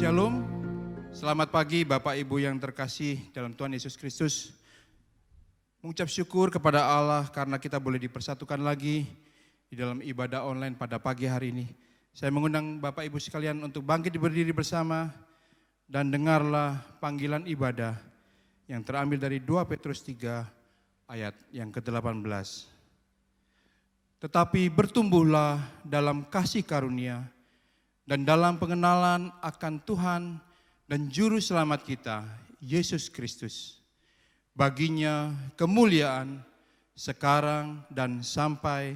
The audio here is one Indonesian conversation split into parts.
Shalom, selamat pagi Bapak Ibu yang terkasih dalam Tuhan Yesus Kristus. Mengucap syukur kepada Allah karena kita boleh dipersatukan lagi di dalam ibadah online pada pagi hari ini. Saya mengundang Bapak Ibu sekalian untuk bangkit berdiri bersama dan dengarlah panggilan ibadah yang terambil dari 2 Petrus 3 ayat yang ke-18. Tetapi bertumbuhlah dalam kasih karunia dan dalam pengenalan akan Tuhan dan Juru Selamat kita, Yesus Kristus. Baginya kemuliaan sekarang dan sampai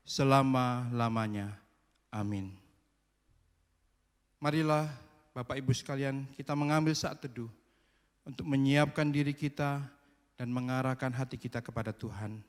selama-lamanya. Amin. Marilah Bapak Ibu sekalian, kita mengambil saat teduh untuk menyiapkan diri kita dan mengarahkan hati kita kepada Tuhan.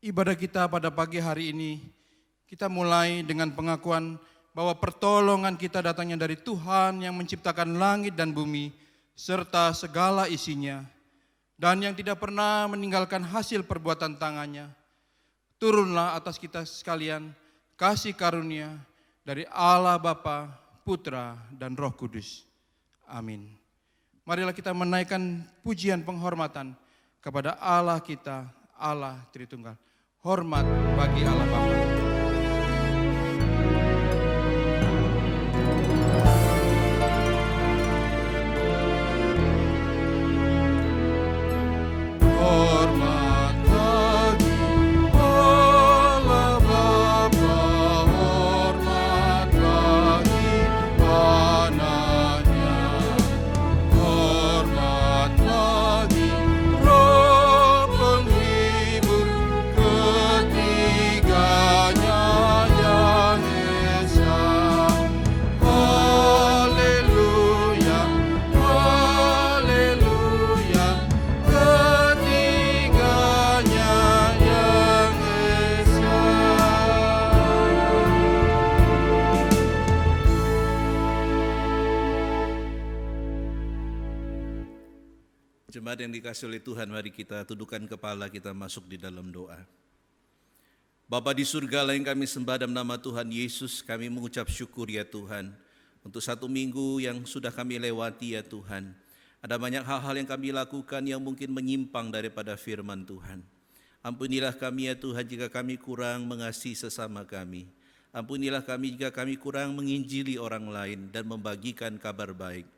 Ibadah kita pada pagi hari ini, kita mulai dengan pengakuan bahwa pertolongan kita datangnya dari Tuhan yang menciptakan langit dan bumi, serta segala isinya, dan yang tidak pernah meninggalkan hasil perbuatan tangannya. Turunlah atas kita sekalian kasih karunia dari Allah Bapa, Putra, dan Roh Kudus. Amin. Marilah kita menaikkan pujian penghormatan kepada Allah kita, Allah Tritunggal. Hormat bagi Allah Bapa. Jemaat yang dikasihi oleh Tuhan, mari kita tundukkan kepala, kita masuk di dalam doa. Bapa di surga yang kami sembah dalam nama Tuhan Yesus, kami mengucap syukur ya Tuhan, untuk satu minggu yang sudah kami lewati ya Tuhan. Ada banyak hal-hal yang kami lakukan yang mungkin menyimpang daripada firman Tuhan. Ampunilah kami ya Tuhan jika kami kurang mengasihi sesama kami. Ampunilah kami jika kami kurang menginjili orang lain dan membagikan kabar baik.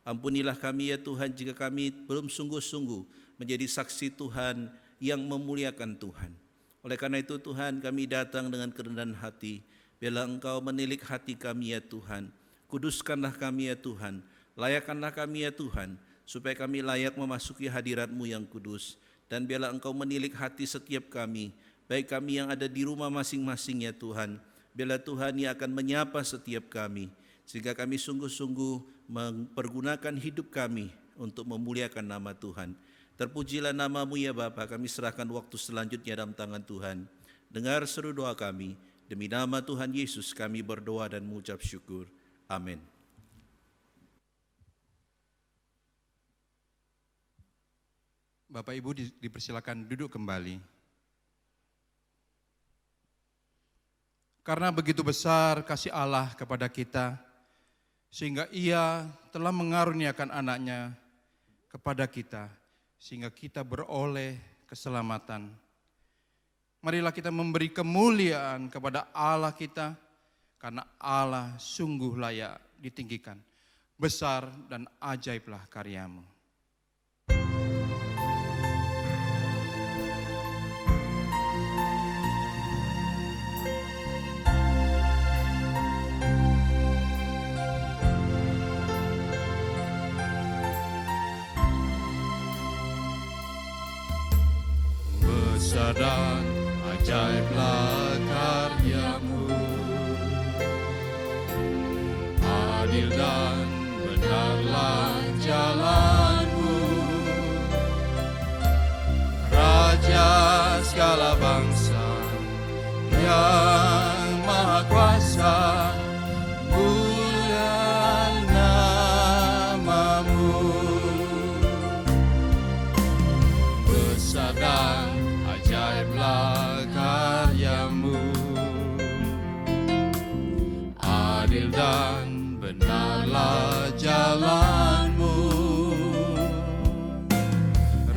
Ampunilah kami ya Tuhan jika kami belum sungguh-sungguh menjadi saksi Tuhan yang memuliakan Tuhan. Oleh karena itu Tuhan, kami datang dengan kerendahan hati. Biarlah Engkau menilik hati kami ya Tuhan. Kuduskanlah kami ya Tuhan. Layakkanlah kami ya Tuhan, supaya kami layak memasuki hadirat-Mu yang kudus. Dan biarlah Engkau menilik hati setiap kami, baik kami yang ada di rumah masing-masing ya Tuhan. Biarlah Tuhan yang akan menyapa setiap kami, sehingga kami sungguh-sungguh mempergunakan hidup kami untuk memuliakan nama Tuhan. Terpujilah nama-Mu ya Bapa, kami serahkan waktu selanjutnya dalam tangan Tuhan. Dengar seru doa kami, demi nama Tuhan Yesus kami berdoa dan mengucap syukur. Amin. Bapak Ibu dipersilakan duduk kembali. Karena begitu besar kasih Allah kepada kita, sehingga Ia telah mengaruniakan anaknya kepada kita, sehingga kita beroleh keselamatan. Marilah kita memberi kemuliaan kepada Allah kita, karena Allah sungguh layak ditinggikan. Besar dan ajaiblah karyamu. Besar dan ajaiblah karyamu, adil dan benarlah jalanmu, Raja segala bangsa yang maha kuasa, mulia namamu. Besar dan ajaiblah karyamu, adil dan benarlah jalanmu,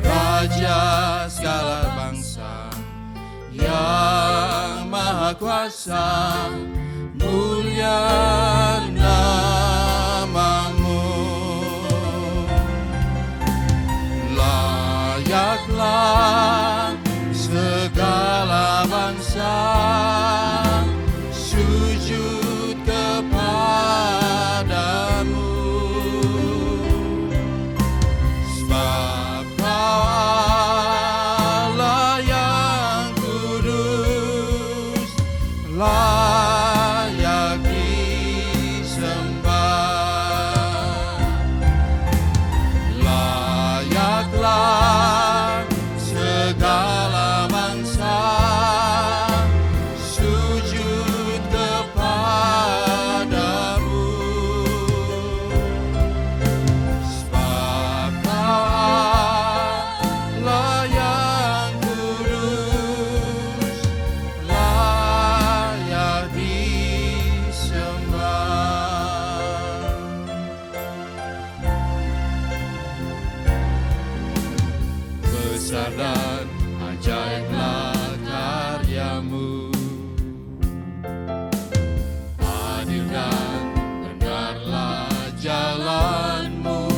Raja segala bangsa yang maha kuasa, mulia namamu. Layaklah segala bangsa sujud kepadamu, sebab Kau Allah yang kudus, layak disembah. Layaklah segala bangsa sujud kepadamu, sebab Kau Allah yang kudus, layak disembah. Besar dan ajaiblah karyamu, adil dan benarlah jalanmu,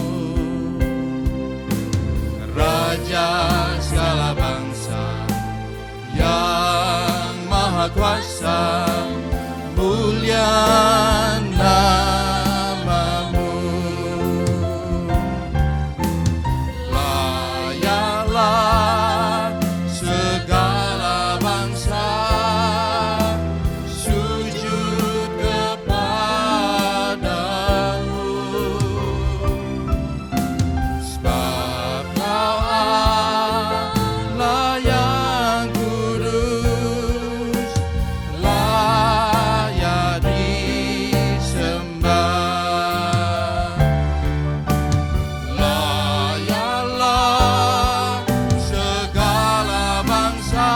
Raja segala bangsa yang maha kuasa, mulia namamu. Layaklah segala bangsa sujud kepadamu, sebab Kau Allah yang kudus, layak disembah. Layaklah segala bangsa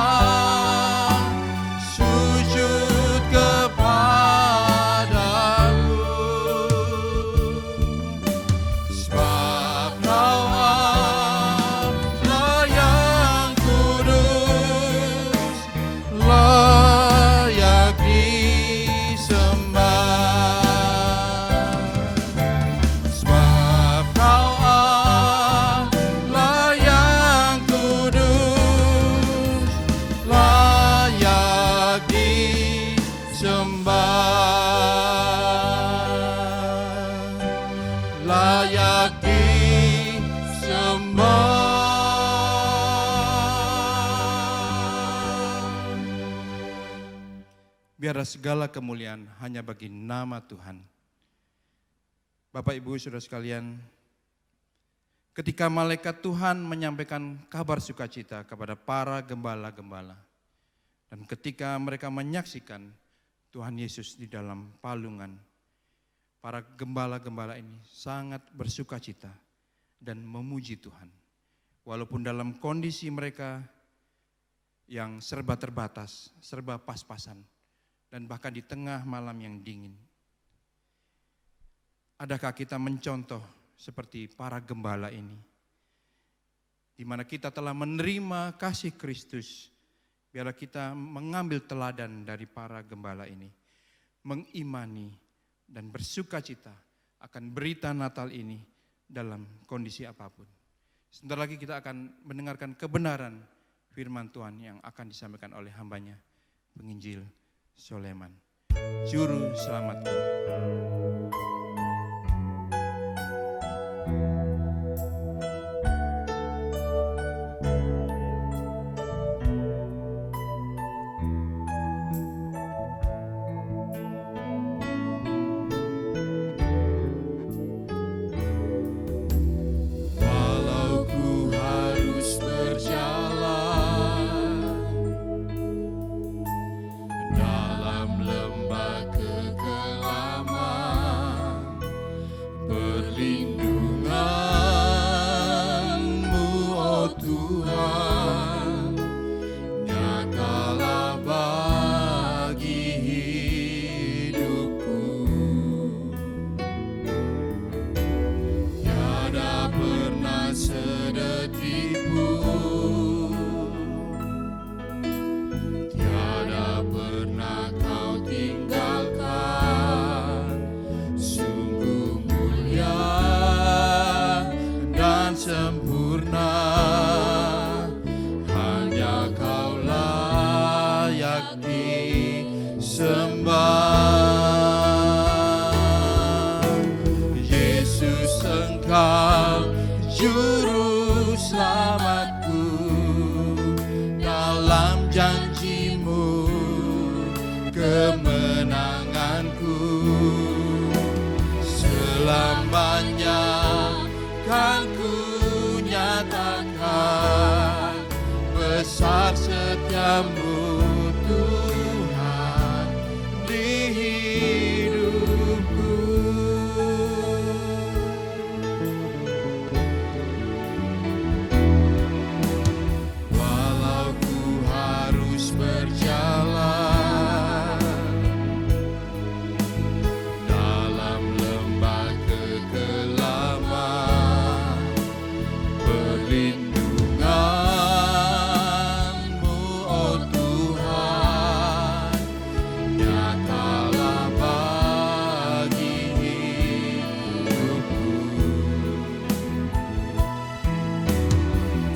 sujud kepadamu, sebab Kau Allah yang kudus, layak disembah. Sebab Kau Allah yang kudus, layak disembah. Layak disembah. Biarlah segala kemuliaan hanya bagi nama Tuhan. Bapak, Ibu, Saudara sekalian, ketika malaikat Tuhan menyampaikan kabar sukacita kepada para gembala-gembala, dan ketika mereka menyaksikan Tuhan Yesus di dalam palungan, para gembala-gembala ini sangat bersukacita dan memuji Tuhan. Walaupun dalam kondisi mereka yang serba terbatas, serba pas-pasan, dan bahkan di tengah malam yang dingin. Adakah kita mencontoh seperti para gembala ini, di mana kita telah menerima kasih Kristus? Biarlah kita mengambil teladan dari para gembala ini, mengimani dan bersuka cita akan berita Natal ini dalam kondisi apapun. Sebentar lagi kita akan mendengarkan kebenaran firman Tuhan yang akan disampaikan oleh hambanya, penginjil Soleman. Juru selamatku. Juru selamatku, dalam janji-Mu kemenanganku, selamanya kan ku nyatakan besar setia-Mu Tuhan di hidupku. Berjalan dalam lembah kekelaman, perlindungan-Mu, oh Tuhan, nyatalah bagi hidupku.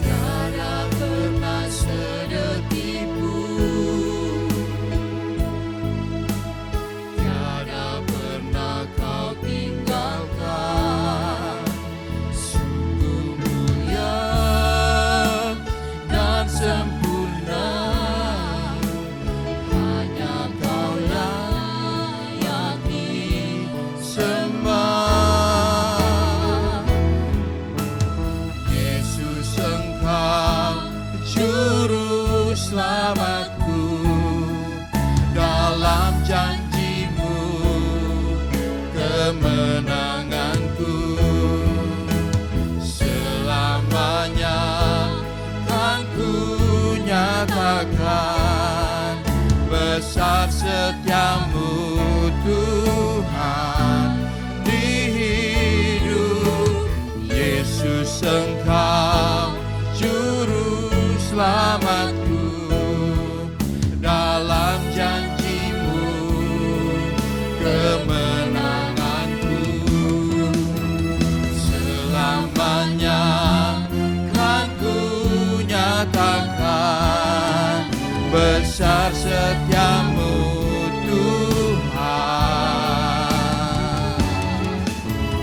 Tiada pernah sedetik selamatku, dalam janji-Mu kemenanganku, selamanya kan ku nyatakan besar setia-Mu Tuhan di hidup. Yesus, Engkau juru selamatku, dalam janji-Mu kemenanganku, selamanya kan ku nyatakan besar setia-Mu Tuhan,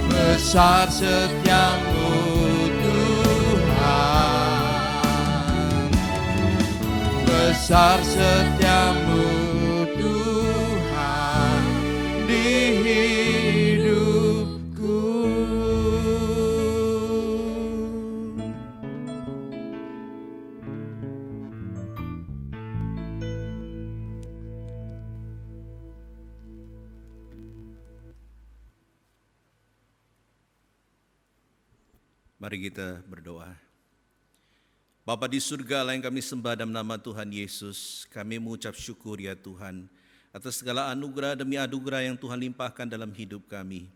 besar setia-Mu Tuhan, besar setia-Mu Tuhan di hidupku. Mari kita berdoa. Bapa di surga, Allah yang kami sembah dalam nama Tuhan Yesus, kami mengucap syukur ya Tuhan atas segala anugerah demi anugerah yang Tuhan limpahkan dalam hidup kami.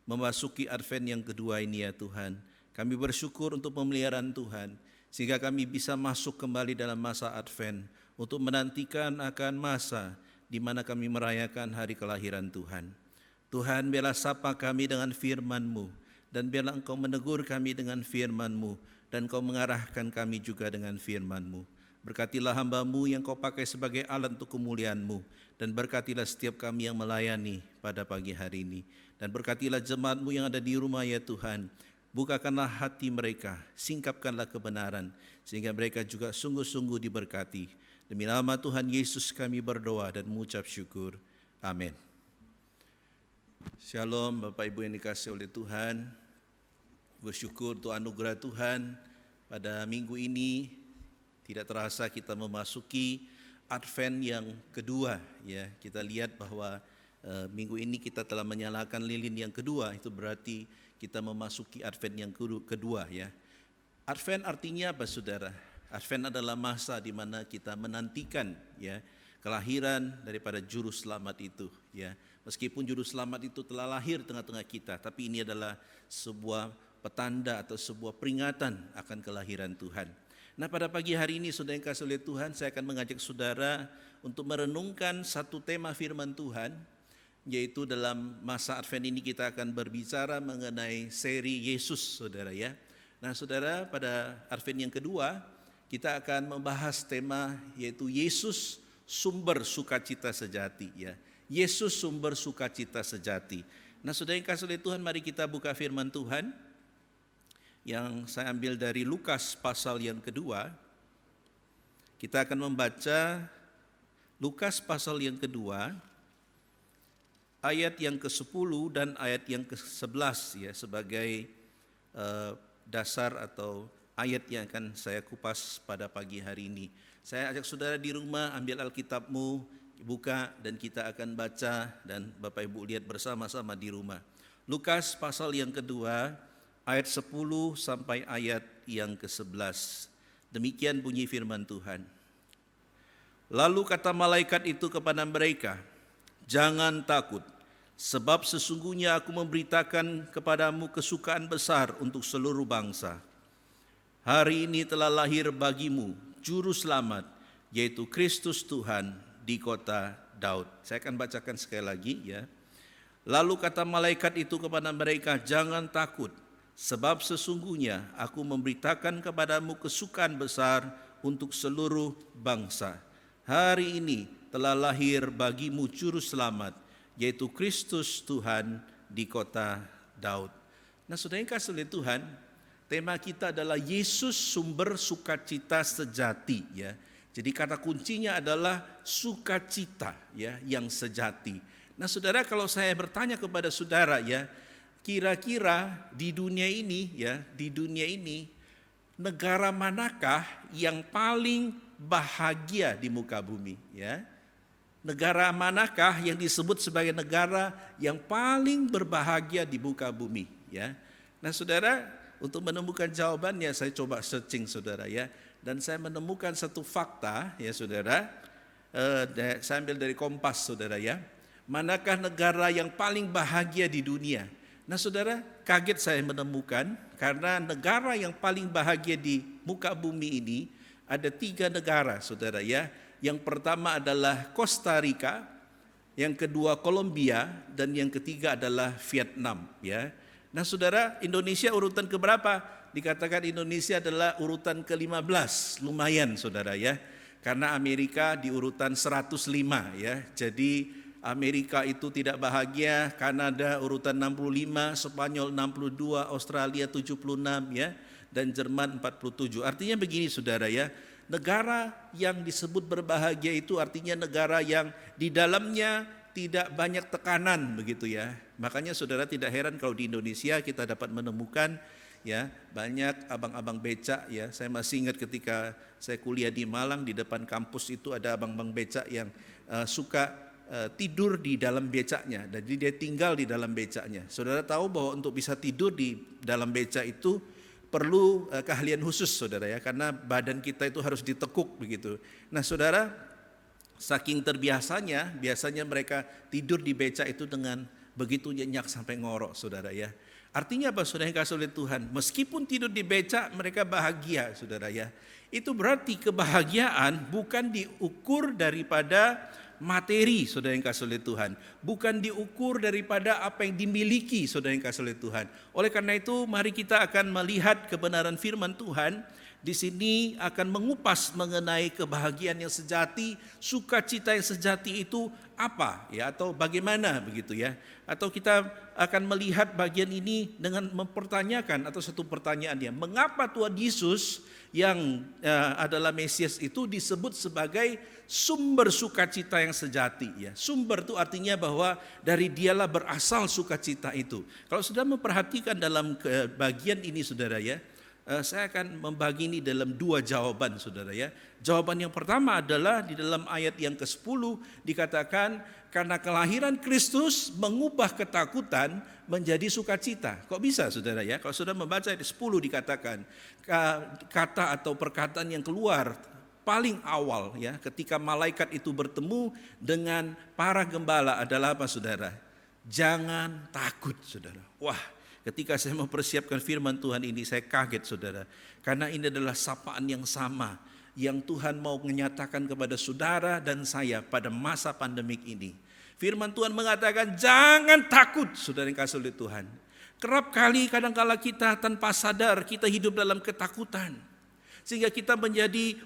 Memasuki Advent yang kedua ini ya Tuhan, kami bersyukur untuk pemeliharaan Tuhan, sehingga kami bisa masuk kembali dalam masa Advent untuk menantikan akan masa di mana kami merayakan hari kelahiran Tuhan. Tuhan, biarlah sapa kami dengan firman-Mu, dan biarlah Engkau menegur kami dengan firman-Mu, dan Engkau mengarahkan kami juga dengan firman-Mu. Berkatilah hamba-Mu yang Kau pakai sebagai alat untuk kemuliaan-Mu, dan berkatilah setiap kami yang melayani pada pagi hari ini. Dan berkatilah jemaat-Mu yang ada di rumah ya Tuhan. Bukakanlah hati mereka, singkapkanlah kebenaran, sehingga mereka juga sungguh-sungguh diberkati. Demi nama Tuhan Yesus kami berdoa dan mengucap syukur. Amin. Shalom Bapak Ibu yang dikasihi oleh Tuhan. Bersyukur untuk anugerah Tuhan pada minggu ini. Tidak terasa kita memasuki Advent yang kedua. Ya, kita lihat bahwa minggu ini kita telah menyalakan lilin yang kedua. Itu berarti kita memasuki Advent yang kedua. Ya. Advent artinya apa, saudara? Advent adalah masa di mana kita menantikan ya kelahiran daripada juru selamat itu ya. Meskipun juru selamat itu telah lahir tengah-tengah kita, tapi ini adalah sebuah petanda atau sebuah peringatan akan kelahiran Tuhan. Nah, pada pagi hari ini saudara yang kasih oleh Tuhan, saya akan mengajak saudara untuk merenungkan satu tema firman Tuhan, yaitu dalam masa Advent ini kita akan berbicara mengenai seri Yesus, saudara ya. Nah, saudara, pada Advent yang kedua kita akan membahas tema yaitu Yesus sumber sukacita sejati ya. Yesus sumber sukacita sejati. Nah, saudara yang kasih oleh Tuhan, mari kita buka firman Tuhan yang saya ambil dari Lukas pasal yang kedua. Kita akan membaca Lukas pasal yang kedua, ayat yang ke-10 dan ayat yang ke-11 ya, sebagai dasar atau ayat yang akan saya kupas pada pagi hari ini. Saya ajak saudara di rumah, ambil Alkitabmu, buka, dan kita akan baca, dan Bapak Ibu lihat bersama-sama di rumah. Lukas pasal yang kedua, ayat 10 sampai ayat yang ke-11. Demikian bunyi firman Tuhan. Lalu kata malaikat itu kepada mereka, "Jangan takut, sebab sesungguhnya aku memberitakan kepadamu kesukaan besar untuk seluruh bangsa. Hari ini telah lahir bagimu juru selamat, yaitu Kristus Tuhan di kota Daud." Saya akan bacakan sekali lagi ya. Lalu kata malaikat itu kepada mereka, "Jangan takut, sebab sesungguhnya aku memberitakan kepadamu kesukaan besar untuk seluruh bangsa. Hari ini telah lahir bagimu juru selamat, yaitu Kristus Tuhan di kota Daud." Nah, saudara yang kasih oleh Tuhan, tema kita adalah Yesus sumber sukacita sejati ya. Jadi kata kuncinya adalah sukacita ya yang sejati. Nah, saudara, kalau saya bertanya kepada saudara ya, kira-kira di dunia ini negara manakah yang paling bahagia di muka bumi ya? Negara manakah yang disebut sebagai negara yang paling berbahagia di muka bumi ya? Nah, saudara, untuk menemukan jawabannya saya coba searching saudara ya, dan saya menemukan satu fakta ya saudara. Saya ambil dari Kompas saudara ya. Manakah negara yang paling bahagia di dunia? Nah, saudara, kaget saya menemukan karena negara yang paling bahagia di muka bumi ini ada 3 negara saudara ya. Yang pertama adalah Costa Rica, yang kedua Kolombia, dan yang ketiga adalah Vietnam ya. Nah, saudara, Indonesia urutan keberapa? Dikatakan Indonesia adalah urutan ke-15, lumayan saudara ya. Karena Amerika di urutan 105 ya. Jadi Amerika itu tidak bahagia, Kanada urutan 65, Spanyol 62, Australia 76 ya, dan Jerman 47. Artinya begini saudara ya, negara yang disebut berbahagia itu artinya negara yang di dalamnya tidak banyak tekanan begitu ya. Makanya saudara tidak heran kalau di Indonesia kita dapat menemukan ya banyak abang-abang becak ya. Saya masih ingat ketika saya kuliah di Malang, di depan kampus itu ada abang-abang becak yang suka tidur di dalam becaknya. Jadi dia tinggal di dalam becaknya. Saudara tahu bahwa untuk bisa tidur di dalam becak itu perlu keahlian khusus saudara ya, karena badan kita itu harus ditekuk begitu. Nah, saudara, saking terbiasanya, biasanya mereka tidur di becak itu dengan begitu nyenyak sampai ngorok saudara ya. Artinya apa saudara yang kasih oleh Tuhan? Meskipun tidur di becak mereka bahagia saudara ya. Itu berarti kebahagiaan bukan diukur daripada materi, saudara yang kasih oleh Tuhan. Bukan diukur daripada apa yang dimiliki, saudara yang kasih oleh Tuhan. Oleh karena itu, mari kita akan melihat kebenaran firman Tuhan. Di sini akan mengupas mengenai kebahagiaan yang sejati, sukacita yang sejati itu apa ya, atau bagaimana begitu ya. Atau kita akan melihat bagian ini dengan mempertanyakan atau satu pertanyaannya, mengapa Tuhan Yesus yang adalah Mesias itu disebut sebagai sumber sukacita yang sejati ya. Sumber itu artinya bahwa dari dialah berasal sukacita itu. Kalau sudah memperhatikan dalam bagian ini saudara ya, saya akan membagi ini dalam dua jawaban saudara ya. Jawaban yang pertama adalah di dalam ayat yang ke-10 dikatakan karena kelahiran Kristus mengubah ketakutan menjadi sukacita. Kok bisa saudara ya? Kalau sudah membaca ayat 10 dikatakan kata atau perkataan yang keluar paling awal ya ketika malaikat itu bertemu dengan para gembala adalah apa saudara? Jangan takut saudara. Wah, ketika saya mempersiapkan firman Tuhan ini saya kaget saudara. Karena ini adalah sapaan yang sama yang Tuhan mau menyatakan kepada saudara dan saya pada masa pandemik ini. Firman Tuhan mengatakan jangan takut saudara yang kasih oleh Tuhan. Kerap kali kadangkala kita tanpa sadar kita hidup dalam ketakutan. Sehingga kita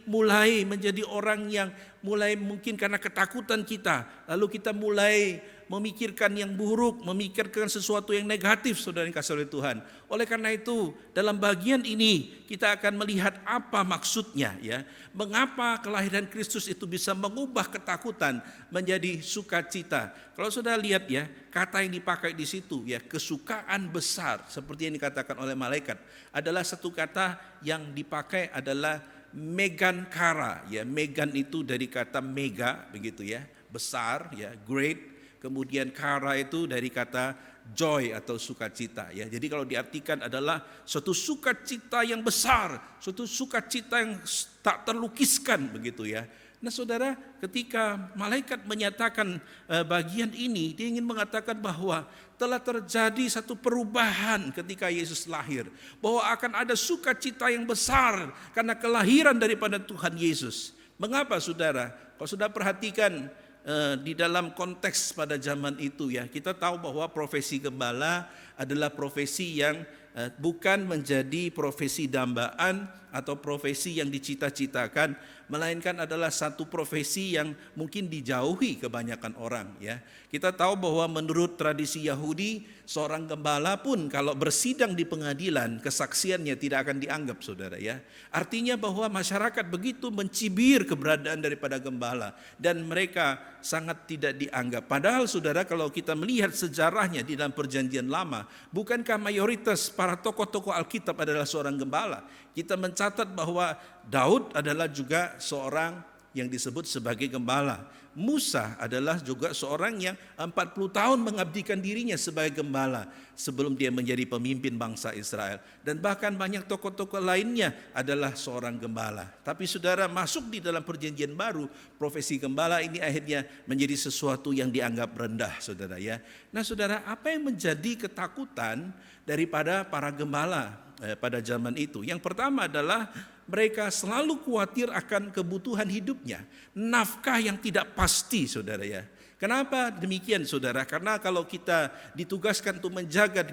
mulai menjadi orang yang mulai mungkin karena ketakutan kita. Lalu kita mulai memikirkan yang buruk, memikirkan sesuatu yang negatif saudara yang kasih oleh Tuhan. Oleh karena itu dalam bagian ini kita akan melihat apa maksudnya ya. Mengapa kelahiran Kristus itu bisa mengubah ketakutan menjadi sukacita. Kalau sudah lihat ya, kata yang dipakai di situ ya, kesukaan besar seperti yang dikatakan oleh malaikat adalah satu kata yang dipakai adalah megan kara ya. Megan itu dari kata mega begitu ya, besar ya, great. Kemudian kara itu dari kata joy atau sukacita ya. Jadi kalau diartikan adalah suatu sukacita yang besar, suatu sukacita yang tak terlukiskan begitu ya. Nah saudara, ketika malaikat menyatakan bagian ini, dia ingin mengatakan bahwa telah terjadi satu perubahan ketika Yesus lahir. Bahwa akan ada sukacita yang besar karena kelahiran daripada Tuhan Yesus. Mengapa saudara? Kalau sudah perhatikan di dalam konteks pada zaman itu ya, kita tahu bahwa profesi gembala adalah profesi yang bukan menjadi profesi dambaan atau profesi yang dicita-citakan, melainkan adalah satu profesi yang mungkin dijauhi kebanyakan orang ya. Kita tahu bahwa menurut tradisi Yahudi, seorang gembala pun kalau bersidang di pengadilan, kesaksiannya tidak akan dianggap saudara ya. Artinya bahwa masyarakat begitu mencibir keberadaan daripada gembala dan mereka sangat tidak dianggap. Padahal saudara, kalau kita melihat sejarahnya di dalam perjanjian lama, bukankah mayoritas para tokoh-tokoh Alkitab adalah seorang gembala? Kita mencatat bahwa Daud adalah juga seorang yang disebut sebagai gembala. Musa adalah juga seorang yang 40 tahun mengabdikan dirinya sebagai gembala sebelum dia menjadi pemimpin bangsa Israel. Dan bahkan banyak tokoh-tokoh lainnya adalah seorang gembala. Tapi saudara, masuk di dalam perjanjian baru, profesi gembala ini akhirnya menjadi sesuatu yang dianggap rendah saudara ya. Nah saudara, apa yang menjadi ketakutan daripada para gembala pada zaman itu? Yang pertama adalah mereka selalu khawatir akan kebutuhan hidupnya, nafkah yang tidak pasti saudara ya. Kenapa demikian saudara? Karena kalau kita ditugaskan untuk menjaga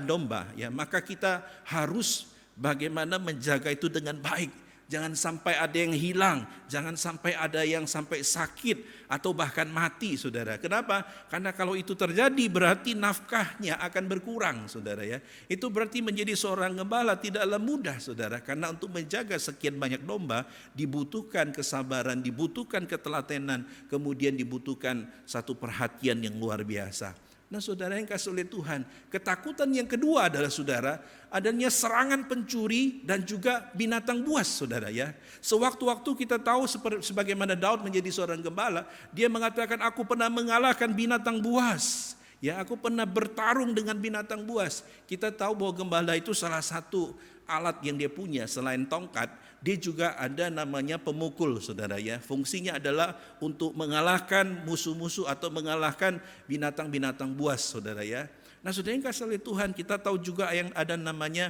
domba ya, maka kita harus bagaimana menjaga itu dengan baik. Jangan sampai ada yang hilang, jangan sampai ada yang sampai sakit atau bahkan mati saudara. Kenapa? Karena kalau itu terjadi berarti nafkahnya akan berkurang saudara ya. Itu berarti menjadi seorang gembala tidaklah mudah saudara. Karena untuk menjaga sekian banyak domba dibutuhkan kesabaran, dibutuhkan ketelatenan, kemudian dibutuhkan satu perhatian yang luar biasa. Nah saudara yang kasih oleh Tuhan, ketakutan yang kedua adalah saudara, adanya serangan pencuri dan juga binatang buas saudara ya. Sewaktu-waktu kita tahu sebagaimana Daud menjadi seorang gembala, dia mengatakan aku pernah mengalahkan binatang buas. Ya, aku pernah bertarung dengan binatang buas. Kita tahu bahwa gembala itu salah satu alat yang dia punya selain tongkat, dia juga ada namanya pemukul saudara ya. Fungsinya adalah untuk mengalahkan musuh-musuh atau mengalahkan binatang-binatang buas saudara ya. Nah saudara yang kasih oleh Tuhan, kita tahu juga yang ada namanya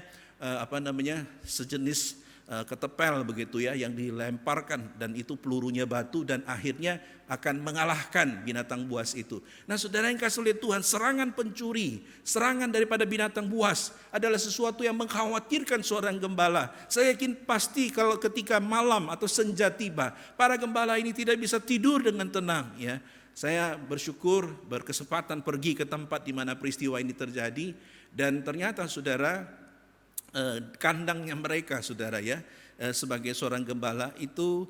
sejenis ketepel begitu ya, yang dilemparkan, dan itu pelurunya batu dan akhirnya akan mengalahkan binatang buas itu. Nah saudara yang kasih oleh Tuhan, serangan pencuri, serangan daripada binatang buas adalah sesuatu yang mengkhawatirkan seorang gembala. Saya yakin pasti kalau ketika malam atau senja tiba, para gembala ini tidak bisa tidur dengan tenang ya. Saya bersyukur berkesempatan pergi ke tempat di mana peristiwa ini terjadi, dan ternyata saudara, kandangnya mereka saudara ya, sebagai seorang gembala itu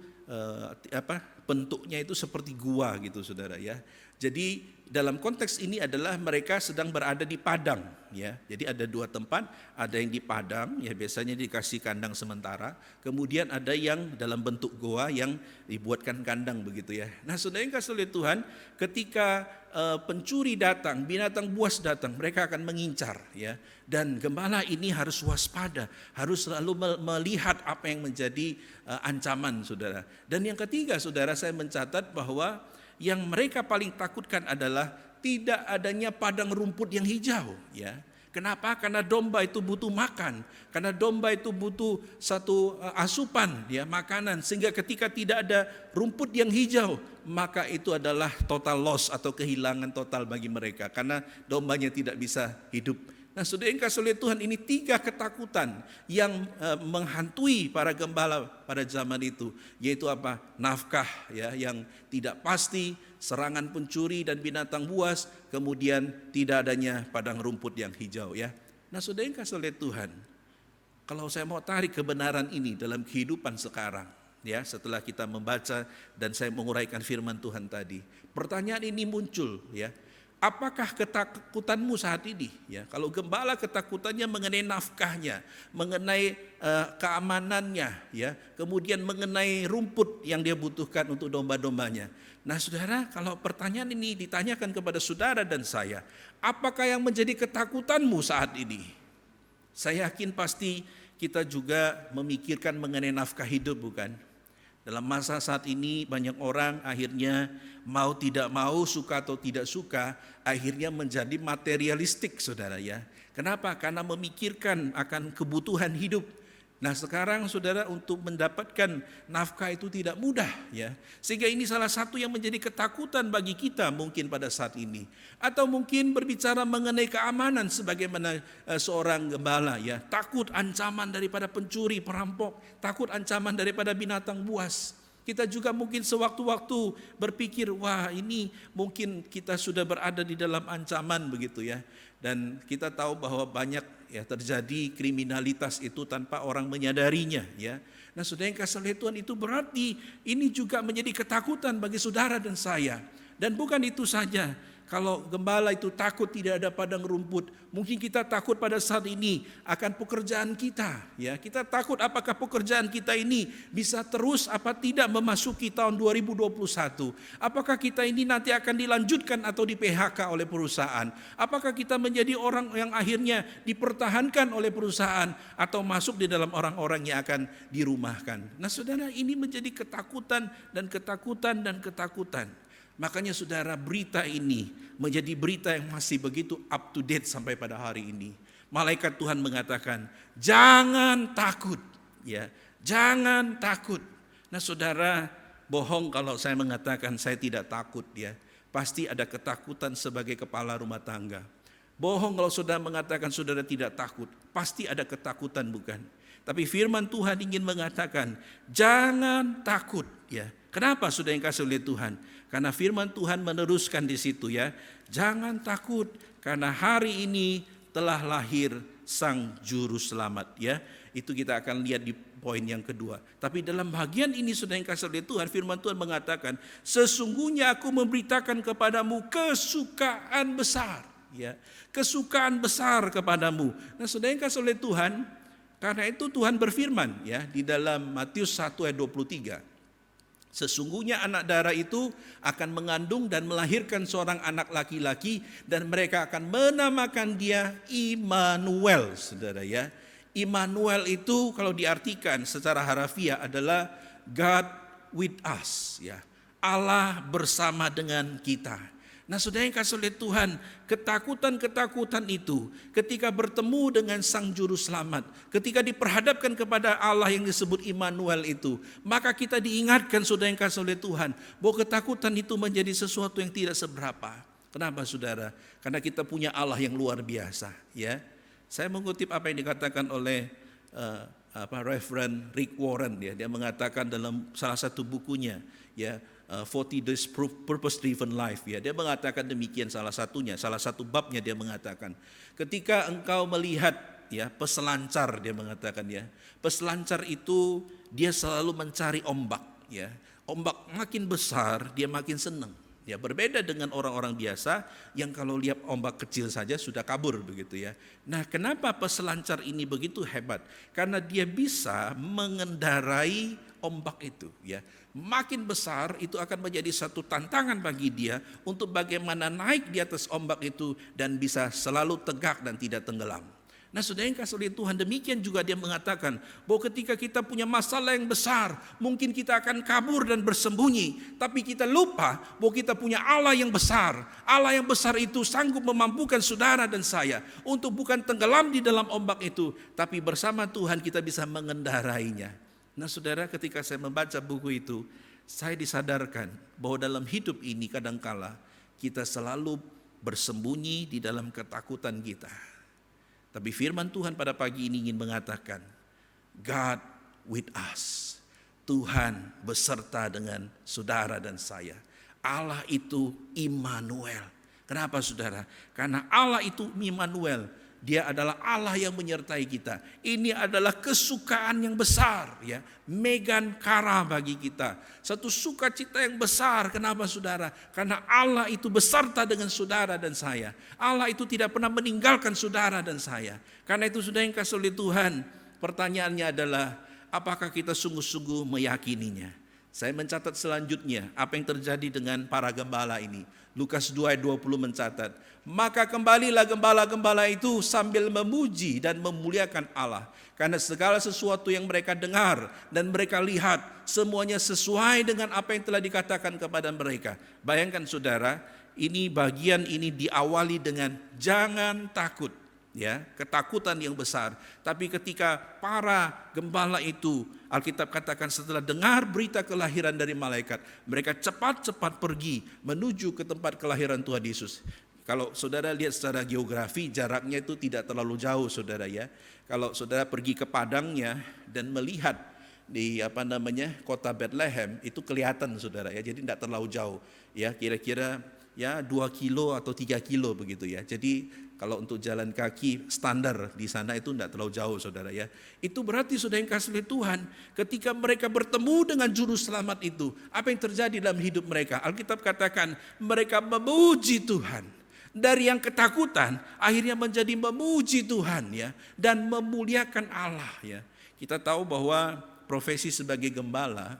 bentuknya itu seperti gua gitu saudara ya. Jadi dalam konteks ini adalah mereka sedang berada di padang ya. Jadi ada dua tempat, ada yang di padang ya, biasanya dikasih kandang sementara, kemudian ada yang dalam bentuk goa yang dibuatkan kandang begitu ya. Nah saudara yang kasih oleh Tuhan, ketika pencuri datang, binatang buas datang, mereka akan mengincar ya. Dan gembala ini harus waspada, harus selalu melihat apa yang menjadi ancaman saudara. Dan yang ketiga saudara, saya mencatat bahwa yang mereka paling takutkan adalah tidak adanya padang rumput yang hijau ya. Kenapa? Karena domba itu butuh makan, karena domba itu butuh satu asupan ya, makanan, sehingga ketika tidak ada rumput yang hijau, maka itu adalah total loss atau kehilangan total bagi mereka, karena dombanya tidak bisa hidup. Nah saudara yang kasih oleh Tuhan, ini 3 ketakutan yang menghantui para gembala pada zaman itu, yaitu apa? Nafkah ya, yang tidak pasti, serangan pencuri dan binatang buas, kemudian tidak adanya padang rumput yang hijau ya. Nah saudara yang kasih oleh Tuhan, kalau saya mau tarik kebenaran ini dalam kehidupan sekarang ya, setelah kita membaca dan saya menguraikan firman Tuhan tadi, pertanyaan ini muncul ya. Apakah ketakutanmu saat ini ya? Kalau gembala ketakutannya mengenai nafkahnya, mengenai keamanannya ya, kemudian mengenai rumput yang dia butuhkan untuk domba-dombanya. Nah saudara, kalau pertanyaan ini ditanyakan kepada saudara dan saya, apakah yang menjadi ketakutanmu saat ini? Saya yakin pasti kita juga memikirkan mengenai nafkah hidup, bukan? Dalam masa saat ini banyak orang akhirnya mau tidak mau, suka atau tidak suka, akhirnya menjadi materialistik saudara ya. Kenapa? Karena memikirkan akan kebutuhan hidup. Nah sekarang saudara, untuk mendapatkan nafkah itu tidak mudah ya. Sehingga ini salah satu yang menjadi ketakutan bagi kita mungkin pada saat ini. Atau mungkin berbicara mengenai keamanan sebagaimana seorang gembala ya. Takut ancaman daripada pencuri, perampok, takut ancaman daripada binatang buas. Kita juga mungkin sewaktu-waktu berpikir, wah ini mungkin kita sudah berada di dalam ancaman begitu ya. Dan kita tahu bahwa banyak ya terjadi kriminalitas itu tanpa orang menyadarinya ya. Nah saudara yang kasih oleh Tuhan, itu berarti ini juga menjadi ketakutan bagi saudara dan saya. Dan bukan itu saja, kalau gembala itu takut tidak ada padang rumput, mungkin kita takut pada saat ini akan pekerjaan kita ya. Kita takut apakah pekerjaan kita ini bisa terus apa tidak memasuki tahun 2021. Apakah kita ini nanti akan dilanjutkan atau di PHK oleh perusahaan? Apakah kita menjadi orang yang akhirnya dipertahankan oleh perusahaan atau masuk di dalam orang-orang yang akan dirumahkan? Nah saudara, ini menjadi ketakutan dan ketakutan dan ketakutan. Makanya saudara, berita ini menjadi berita yang masih begitu up to date sampai pada hari ini. Malaikat Tuhan mengatakan, jangan takut ya, jangan takut. Nah saudara, bohong kalau saya mengatakan saya tidak takut ya. Pasti ada ketakutan sebagai kepala rumah tangga. Bohong kalau saudara mengatakan saudara tidak takut, pasti ada ketakutan, bukan? Tapi firman Tuhan ingin mengatakan, jangan takut ya. Kenapa saudara yang kasih oleh Tuhan? Karena firman Tuhan meneruskan di situ ya. Jangan takut karena hari ini telah lahir Sang Juru Selamat ya. Itu kita akan lihat di poin yang kedua. Tapi dalam bagian ini saudara yang kasih oleh Tuhan, firman Tuhan mengatakan, sesungguhnya aku memberitakan kepadamu kesukaan besar ya. Kesukaan besar kepadamu. Nah saudara yang kasih oleh Tuhan, karena itu Tuhan berfirman ya di dalam Matius 1 ayat 23. Sesungguhnya anak darah itu akan mengandung dan melahirkan seorang anak laki-laki, dan mereka akan menamakan dia Immanuel, saudara ya. Immanuel itu kalau diartikan secara harafiah adalah God with us ya. Allah bersama dengan kita. Nah saudara yang kasih oleh Tuhan, ketakutan-ketakutan itu ketika bertemu dengan Sang Juru Selamat, ketika diperhadapkan kepada Allah yang disebut Immanuel itu, maka kita diingatkan saudara yang kasih oleh Tuhan, bahwa ketakutan itu menjadi sesuatu yang tidak seberapa. Kenapa saudara? Karena kita punya Allah yang luar biasa. Ya, saya mengutip apa yang dikatakan oleh Reverend Rick Warren. Ya, dia mengatakan dalam salah satu bukunya, ya, 40 Days Purpose Driven Life, ya, dia mengatakan demikian, salah satu babnya dia mengatakan, ketika engkau melihat, ya, peselancar, dia mengatakan, ya, peselancar itu dia selalu mencari ombak, ya, ombak makin besar dia makin senang, ya, berbeda dengan orang-orang biasa yang kalau lihat ombak kecil saja sudah kabur begitu, ya. Nah, kenapa peselancar ini begitu hebat? Karena dia bisa mengendarai ombak itu, ya. Makin besar itu akan menjadi satu tantangan bagi dia untuk bagaimana naik di atas ombak itu dan bisa selalu tegak dan tidak tenggelam. Nah, saudara yang kasih oleh Tuhan, demikian juga dia mengatakan bahwa ketika kita punya masalah yang besar, mungkin kita akan kabur dan bersembunyi, tapi kita lupa bahwa kita punya Allah yang besar. Allah yang besar itu sanggup memampukan saudara dan saya untuk bukan tenggelam di dalam ombak itu, tapi bersama Tuhan kita bisa mengendarainya. Nah saudara, ketika saya membaca buku itu, saya disadarkan bahwa dalam hidup ini kadangkala kita selalu bersembunyi di dalam ketakutan kita. Tapi firman Tuhan pada pagi ini ingin mengatakan, God with us. Tuhan beserta dengan saudara dan saya. Allah itu Immanuel. Kenapa saudara? Karena Allah itu Immanuel. Dia adalah Allah yang menyertai kita. Ini adalah kesukaan yang besar, ya, megakara bagi kita. Satu sukacita yang besar. Kenapa saudara? Karena Allah itu beserta dengan saudara dan saya. Allah itu tidak pernah meninggalkan saudara dan saya. Karena itu saudara yang kasih oleh Tuhan, pertanyaannya adalah apakah kita sungguh-sungguh meyakininya? Saya mencatat selanjutnya apa yang terjadi dengan para gembala ini. Lukas 2 ayat 20 mencatat, maka kembalilah gembala-gembala itu sambil memuji dan memuliakan Allah. Karena segala sesuatu yang mereka dengar dan mereka lihat, semuanya sesuai dengan apa yang telah dikatakan kepada mereka. Bayangkan saudara, ini bagian ini diawali dengan jangan takut. Ya, ketakutan yang besar. Tapi ketika para gembala itu, Alkitab katakan setelah dengar berita kelahiran dari malaikat, mereka cepat-cepat pergi menuju ke tempat kelahiran Tuhan Yesus. Kalau saudara lihat secara geografi, jaraknya itu tidak terlalu jauh saudara, ya. Kalau saudara pergi ke padangnya dan melihat di kota Bethlehem, itu kelihatan saudara, ya. Jadi tidak terlalu jauh, ya, kira-kira ya 2 kilo atau 3 kilo begitu, ya. Jadi kalau untuk jalan kaki standar di sana itu tidak terlalu jauh saudara, ya. Itu berarti saudara yang kasih oleh Tuhan, ketika mereka bertemu dengan juru selamat itu, apa yang terjadi dalam hidup mereka? Alkitab katakan mereka memuji Tuhan. Dari yang ketakutan akhirnya menjadi memuji Tuhan, ya, dan memuliakan Allah, ya. Kita tahu bahwa profesi sebagai gembala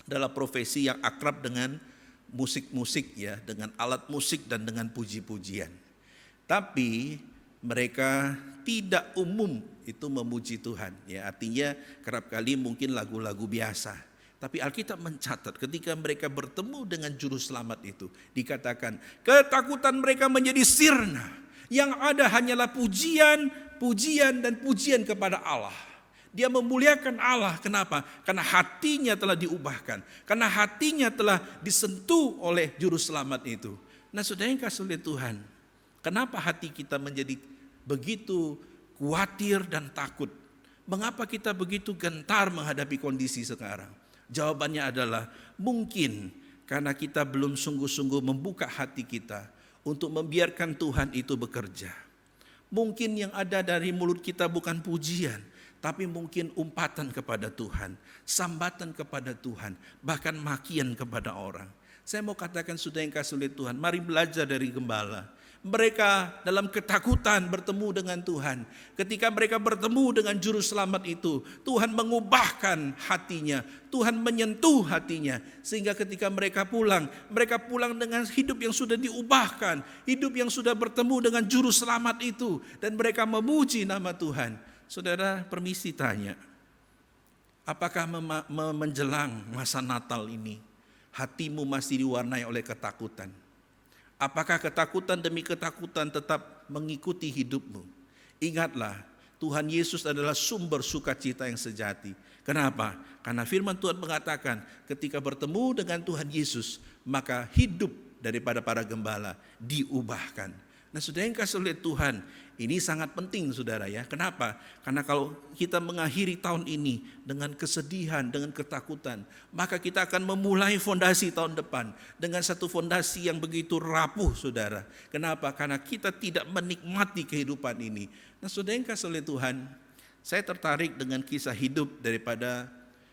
adalah profesi yang akrab dengan musik-musik, ya, dengan alat musik dan dengan puji-pujian. Tapi mereka tidak umum itu memuji Tuhan, ya, artinya kerap kali mungkin lagu-lagu biasa. Tapi Alkitab mencatat ketika mereka bertemu dengan juru selamat itu, dikatakan ketakutan mereka menjadi sirna. Yang ada hanyalah pujian, pujian dan pujian kepada Allah. Dia memuliakan Allah. Kenapa? Karena hatinya telah diubahkan. Karena hatinya telah disentuh oleh juru selamat itu. Nah saudara yang kasih oleh Tuhan, kenapa hati kita menjadi begitu khawatir dan takut? Mengapa kita begitu gentar menghadapi kondisi sekarang? Jawabannya adalah mungkin karena kita belum sungguh-sungguh membuka hati kita untuk membiarkan Tuhan itu bekerja. Mungkin yang ada dari mulut kita bukan pujian, tapi mungkin umpatan kepada Tuhan, sambatan kepada Tuhan, bahkan makian kepada orang. Saya mau katakan saudara yang kasih oleh Tuhan, mari belajar dari gembala. Mereka dalam ketakutan bertemu dengan Tuhan. Ketika mereka bertemu dengan juru selamat itu, Tuhan mengubahkan hatinya, Tuhan menyentuh hatinya, sehingga ketika mereka pulang dengan hidup yang sudah diubahkan, hidup yang sudah bertemu dengan juru selamat itu, dan mereka memuji nama Tuhan. Saudara, permisi tanya, apakah menjelang masa Natal ini hatimu masih diwarnai oleh ketakutan? Apakah ketakutan demi ketakutan tetap mengikuti hidupmu? Ingatlah, Tuhan Yesus adalah sumber sukacita yang sejati. Kenapa? Karena firman Tuhan mengatakan ketika bertemu dengan Tuhan Yesus, maka hidup daripada para gembala diubahkan. Nah, saudara yang kasih oleh Tuhan, ini sangat penting saudara ya. Kenapa? Karena kalau kita mengakhiri tahun ini dengan kesedihan, dengan ketakutan, maka kita akan memulai fondasi tahun depan dengan satu fondasi yang begitu rapuh saudara. Kenapa? Karena kita tidak menikmati kehidupan ini. Nah, saudara yang kasih oleh Tuhan, saya tertarik dengan kisah hidup daripada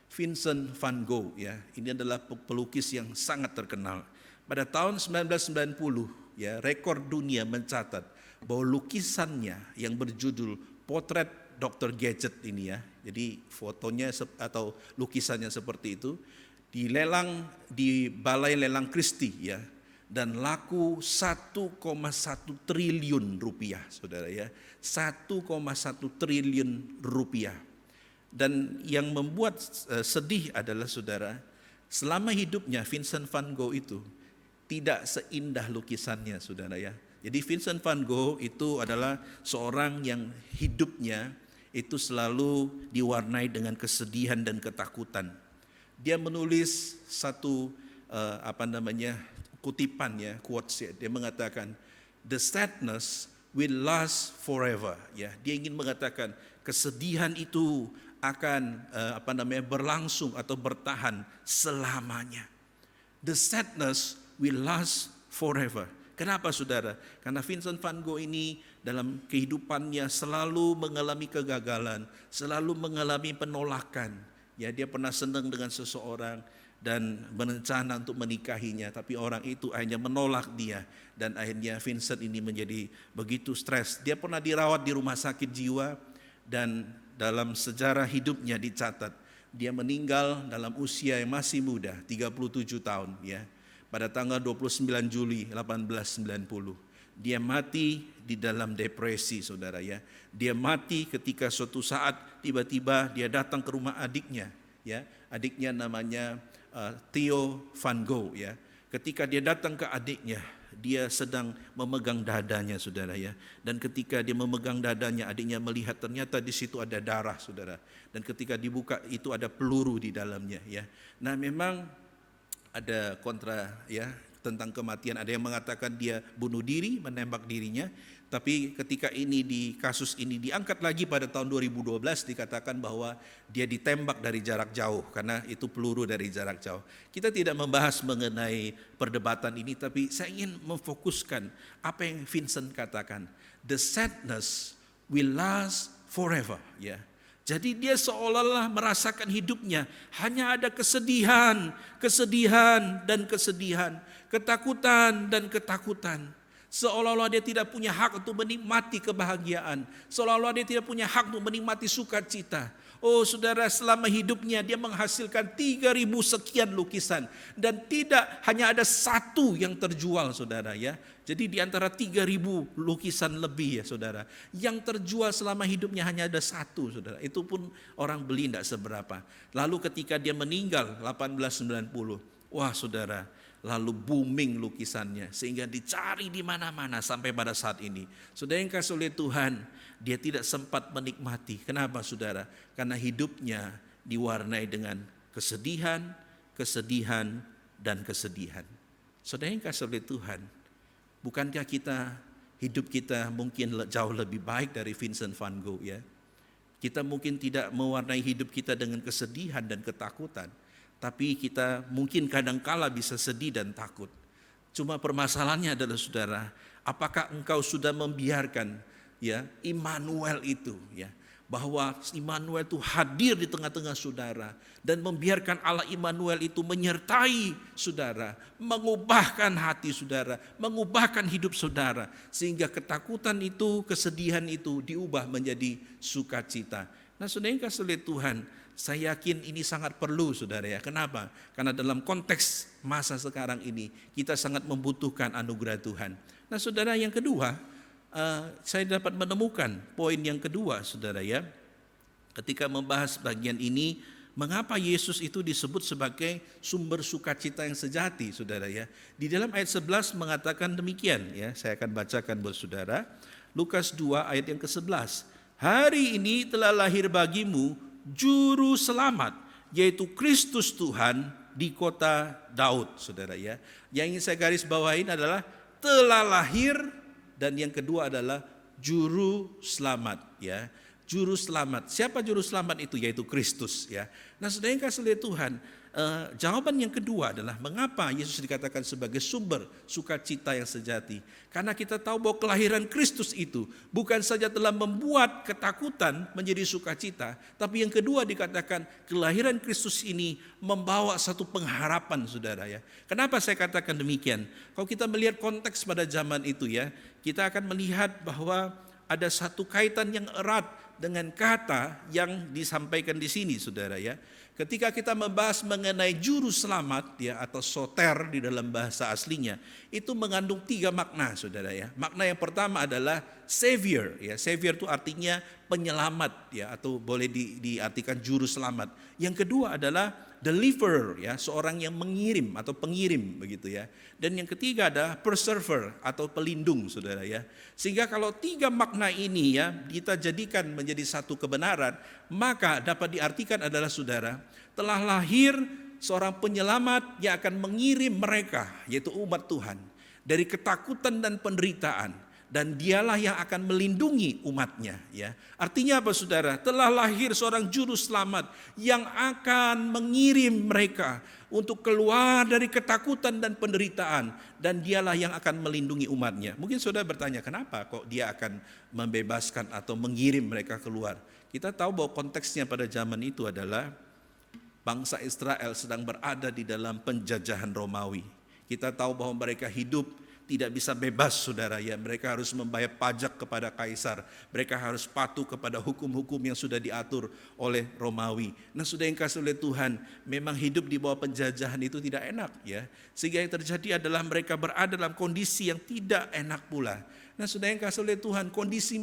Vincent van Gogh ya. Ini adalah pelukis yang sangat terkenal. Pada tahun 1990 ya, rekor dunia mencatat bahwa lukisannya yang berjudul Potret Dr. Gadget ini ya. Jadi fotonya atau lukisannya seperti itu dilelang di Balai Lelang Christie ya, dan laku 1,1 triliun rupiah saudara ya. 1,1 triliun rupiah. Dan yang membuat sedih adalah saudara, selama hidupnya Vincent van Gogh itu tidak seindah lukisannya saudara ya. Jadi Vincent van Gogh itu adalah seorang yang hidupnya itu selalu diwarnai dengan kesedihan dan ketakutan. Dia menulis satu kutipan ya, quotes ya. Dia mengatakan, "The sadness will last forever." Ya, dia ingin mengatakan kesedihan itu akan berlangsung atau bertahan selamanya. The sadness will last forever. Kenapa saudara? Karena Vincent van Gogh ini dalam kehidupannya selalu mengalami kegagalan, selalu mengalami penolakan. Ya, dia pernah senang dengan seseorang dan berencana untuk menikahinya, tapi orang itu akhirnya menolak dia, dan akhirnya Vincent ini menjadi begitu stres. Dia pernah dirawat di rumah sakit jiwa, dan dalam sejarah hidupnya dicatat dia meninggal dalam usia yang masih muda, 37 tahun ya. Pada tanggal 29 Juli 1890. Dia mati di dalam depresi saudara ya. Dia mati ketika suatu saat tiba-tiba dia datang ke rumah adiknya ya. Adiknya namanya Theo van Gogh ya. Ketika dia datang ke adiknya, dia sedang memegang dadanya saudara ya. Dan ketika dia memegang dadanya, adiknya melihat ternyata di situ ada darah saudara. Dan ketika dibuka itu ada peluru di dalamnya ya. Nah, memang ada kontra ya tentang kematian. Ada yang mengatakan dia bunuh diri, menembak dirinya. Tapi ketika kasus ini diangkat lagi pada tahun 2012, dikatakan bahwa dia ditembak dari jarak jauh karena itu peluru dari jarak jauh. Kita tidak membahas mengenai perdebatan ini, tapi saya ingin memfokuskan apa yang Vincent katakan. The sadness will last forever ya. Jadi dia seolah-olah merasakan hidupnya hanya ada kesedihan, kesedihan dan kesedihan, ketakutan dan ketakutan. Seolah-olah dia tidak punya hak untuk menikmati kebahagiaan, seolah-olah dia tidak punya hak untuk menikmati sukacita. Oh saudara, selama hidupnya dia menghasilkan 3.000 sekian lukisan, dan tidak hanya ada satu yang terjual saudara ya. Jadi di antara 3.000 lukisan lebih ya saudara, yang terjual selama hidupnya hanya ada satu saudara. Itu pun orang beli tidak seberapa. Lalu ketika dia meninggal 1890, wah saudara, lalu booming lukisannya sehingga dicari di mana-mana sampai pada saat ini. Saudara yang kasih oleh Tuhan, dia tidak sempat menikmati. Kenapa saudara? Karena hidupnya diwarnai dengan kesedihan, kesedihan, dan kesedihan. Saudara yang kasih oleh Tuhan, bukankah hidup kita mungkin jauh lebih baik dari Vincent van Gogh ya? Kita mungkin tidak mewarnai hidup kita dengan kesedihan dan ketakutan, tapi kita mungkin kadangkala bisa sedih dan takut. Cuma permasalahannya adalah saudara, apakah engkau sudah membiarkan ya Immanuel itu ya, bahwa Immanuel itu hadir di tengah-tengah saudara dan membiarkan Allah Immanuel itu menyertai saudara, mengubahkan hati saudara, mengubahkan hidup saudara, sehingga ketakutan itu, kesedihan itu diubah menjadi sukacita. Nah, saudara yang kasih oleh Tuhan, saya yakin ini sangat perlu saudara ya. Kenapa? Karena dalam konteks masa sekarang ini kita sangat membutuhkan anugerah Tuhan. Nah saudara, yang kedua, saya dapat menemukan poin yang kedua saudara ya. Ketika membahas bagian ini, Mengapa Yesus itu disebut sebagai sumber sukacita yang sejati, saudara ya? Di dalam ayat 11 mengatakan demikian ya. Saya akan bacakan buat saudara. Lukas 2 ayat yang ke-11. Hari ini telah lahir bagimu juru selamat, yaitu Kristus Tuhan di kota Daud, saudara ya. Yang ingin saya garis bawahin adalah telah lahir, dan yang kedua adalah juru selamat ya. Juru selamat. Siapa juru selamat itu? Yaitu Kristus ya. Nah, saudara yang kasih oleh Tuhan, jawaban yang kedua adalah mengapa Yesus dikatakan sebagai sumber sukacita yang sejati. Karena kita tahu bahwa kelahiran Kristus itu bukan saja telah membuat ketakutan menjadi sukacita, tapi yang kedua dikatakan kelahiran Kristus ini membawa satu pengharapan, saudara ya. Kenapa saya katakan demikian? Kalau kita melihat konteks pada zaman itu ya, kita akan melihat bahwa ada satu kaitan yang erat dengan kata yang disampaikan di sini, saudara ya. Ketika kita membahas mengenai juru selamat ya, atau soter di dalam bahasa aslinya, itu mengandung 3 makna, saudara ya. Makna yang pertama adalah savior ya. Savior itu artinya penyelamat ya, atau boleh diartikan juru selamat. Yang kedua adalah deliverer ya, seorang yang mengirim atau pengirim begitu ya. Dan yang ketiga ada preserver atau pelindung, saudara ya. Sehingga kalau 3 makna ini ya kita jadikan menjadi satu kebenaran, maka dapat diartikan adalah, saudara, telah lahir seorang penyelamat yang akan mengirim mereka, yaitu umat Tuhan, dari ketakutan dan penderitaan. Dan dialah yang akan melindungi umatnya ya. Artinya apa, saudara? Telah lahir seorang juru selamat yang akan mengirim mereka untuk keluar dari ketakutan dan penderitaan, dan dialah yang akan melindungi umatnya. Mungkin saudara bertanya, kenapa kok dia akan membebaskan atau mengirim mereka keluar? Kita tahu bahwa konteksnya pada zaman itu adalah bangsa Israel sedang berada di dalam penjajahan Romawi. Kita tahu bahwa mereka hidup tidak bisa bebas, saudara ya. Mereka harus membayar pajak kepada kaisar. Mereka harus patuh kepada hukum-hukum yang sudah diatur oleh Romawi. Nah, saudara yang kasih oleh Tuhan, memang hidup di bawah penjajahan itu tidak enak ya. Sehingga yang terjadi adalah mereka berada dalam kondisi yang tidak enak pula. Nah, saudara yang kasih oleh Tuhan, kondisi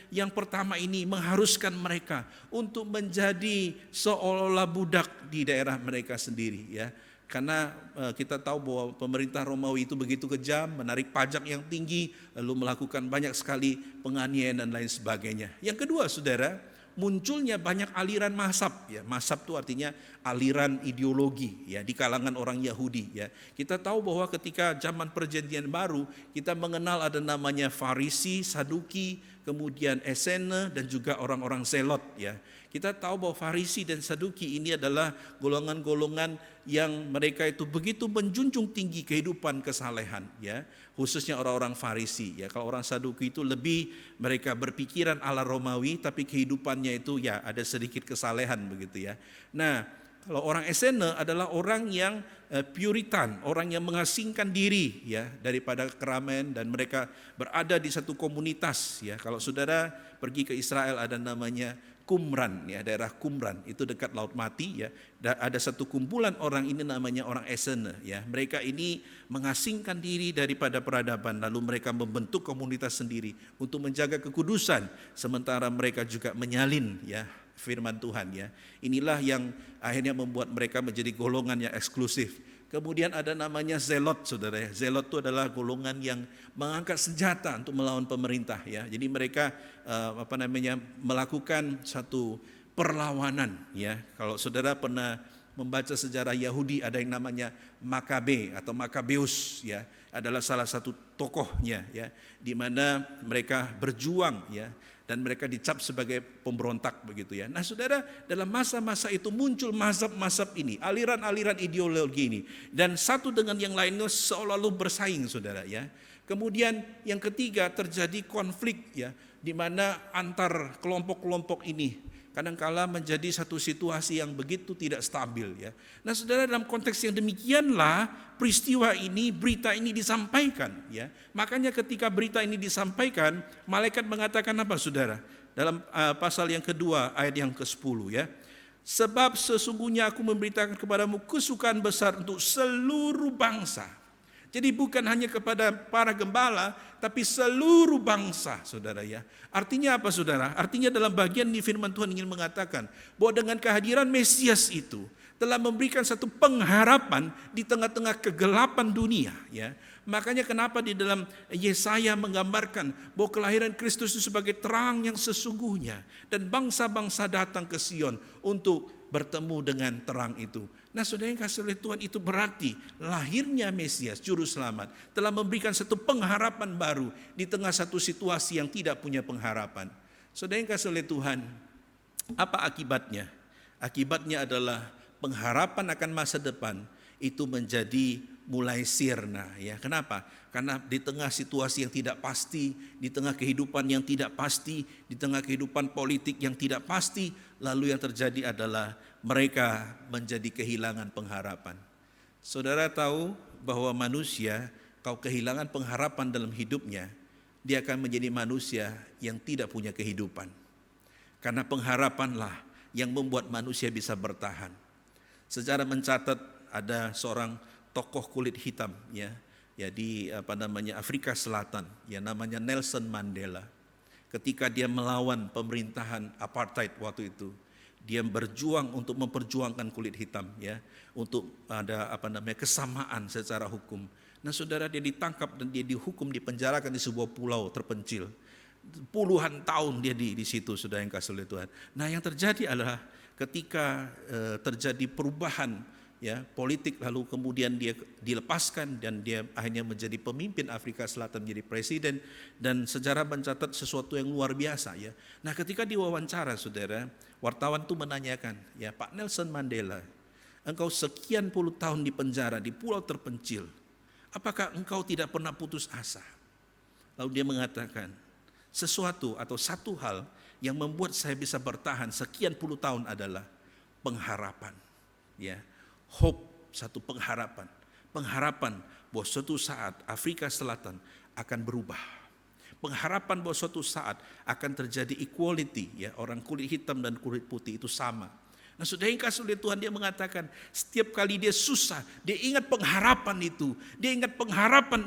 yang pertama ini mengharuskan mereka untuk menjadi seolah-olah budak di daerah mereka sendiri ya. Karena kita tahu bahwa pemerintah Romawi itu begitu kejam, menarik pajak yang tinggi, lalu melakukan banyak sekali penganiayaan dan lain sebagainya. Yang kedua, saudara, munculnya banyak aliran mazhab ya. Mazhab itu artinya aliran ideologi ya di kalangan orang Yahudi ya. Kita tahu bahwa ketika zaman Perjanjian Baru, kita mengenal ada namanya Farisi, Saduki, kemudian Esene, dan juga orang-orang Zelot ya. Kita tahu bahwa Farisi dan Saduki ini adalah golongan-golongan yang mereka itu begitu menjunjung tinggi kehidupan kesalehan ya, khususnya orang-orang Farisi ya. Kalau orang Saduki itu lebih mereka berpikiran ala Romawi, tapi kehidupannya itu ya ada sedikit kesalehan begitu ya. Nah, kalau orang Esene adalah orang yang Puritan, orang yang mengasingkan diri ya daripada keramaian, dan mereka berada di satu komunitas ya. Kalau saudara pergi ke Israel ada namanya Qumran ya, daerah Qumran itu dekat Laut Mati ya. Ada satu kumpulan orang ini namanya orang Esene ya. Mereka ini mengasingkan diri daripada peradaban, lalu mereka membentuk komunitas sendiri untuk menjaga kekudusan, sementara mereka juga menyalin ya firman Tuhan ya. Inilah yang akhirnya membuat mereka menjadi golongan yang eksklusif. Kemudian ada namanya Zelot, saudara ya. Zelot itu adalah golongan yang mengangkat senjata untuk melawan pemerintah ya. Jadi mereka melakukan satu perlawanan ya. Kalau saudara pernah membaca sejarah Yahudi, ada yang namanya Makabe atau Makabeus ya, adalah salah satu tokohnya ya, di mana mereka berjuang ya, dan mereka dicap sebagai pemberontak begitu ya. Nah, saudara, dalam masa-masa itu muncul mazhab-mazhab ini, aliran-aliran ideologi ini, dan satu dengan yang lainnya seolah-olah bersaing, saudara ya. Kemudian yang ketiga terjadi konflik ya, di mana antar kelompok-kelompok ini kadangkala menjadi satu situasi yang begitu tidak stabil ya. Nah, saudara, dalam konteks yang demikianlah peristiwa ini, berita ini disampaikan ya. Makanya ketika berita ini disampaikan, malaikat mengatakan apa, saudara? Dalam pasal yang kedua ayat yang ke-10 ya. Sebab sesungguhnya aku memberitakan kepadamu kesukaan besar untuk seluruh bangsa. Jadi bukan hanya kepada para gembala, tapi seluruh bangsa, saudara ya. Artinya apa, saudara? Artinya dalam bagian di firman Tuhan ingin mengatakan bahwa dengan kehadiran Mesias itu telah memberikan satu pengharapan di tengah-tengah kegelapan dunia, ya. Makanya kenapa di dalam Yesaya menggambarkan bahwa kelahiran Kristus itu sebagai terang yang sesungguhnya, dan bangsa-bangsa datang ke Sion untuk bertemu dengan terang itu. Nah, saudara yang kasih oleh Tuhan, itu berarti lahirnya Mesias, Juru Selamat, telah memberikan satu pengharapan baru di tengah satu situasi yang tidak punya pengharapan. Saudara yang kasih oleh Tuhan, apa akibatnya? Akibatnya adalah pengharapan akan masa depan itu menjadi mulai sirna, ya. Kenapa? Karena di tengah situasi yang tidak pasti, di tengah kehidupan yang tidak pasti, di tengah kehidupan politik yang tidak pasti, lalu yang terjadi adalah mereka menjadi kehilangan pengharapan. Saudara tahu bahwa manusia kalau kehilangan pengharapan dalam hidupnya, dia akan menjadi manusia yang tidak punya kehidupan. Karena pengharapanlah yang membuat manusia bisa bertahan. Sejarah mencatat ada seorang tokoh kulit hitam, ya di Afrika Selatan, ya, namanya Nelson Mandela. Ketika dia melawan pemerintahan apartheid waktu itu, dia berjuang untuk memperjuangkan kulit hitam, ya, untuk ada kesamaan secara hukum. Nah, saudara, dia ditangkap dan dia dihukum, dipenjarakan di sebuah pulau terpencil. Puluhan tahun dia di situ, saudara yang kasih oleh Tuhan. Nah, yang terjadi adalah ketika terjadi perubahan, ya, politik, lalu kemudian dia dilepaskan dan dia akhirnya menjadi pemimpin Afrika Selatan, menjadi presiden, dan sejarah mencatat sesuatu yang luar biasa, ya. Nah, ketika diwawancara, saudara, wartawan itu menanyakan, ya, Pak Nelson Mandela, engkau sekian puluh tahun di penjara di pulau terpencil, apakah engkau tidak pernah putus asa? Lalu dia mengatakan, sesuatu atau satu hal yang membuat saya bisa bertahan sekian puluh tahun adalah pengharapan, ya. Hope, satu pengharapan. Pengharapan bahwa suatu saat Afrika Selatan akan berubah. Pengharapan bahwa suatu saat akan terjadi equality, ya, orang kulit hitam dan kulit putih itu sama. Nah, saudara yang kasih oleh Tuhan, dia mengatakan setiap kali dia susah, dia ingat pengharapan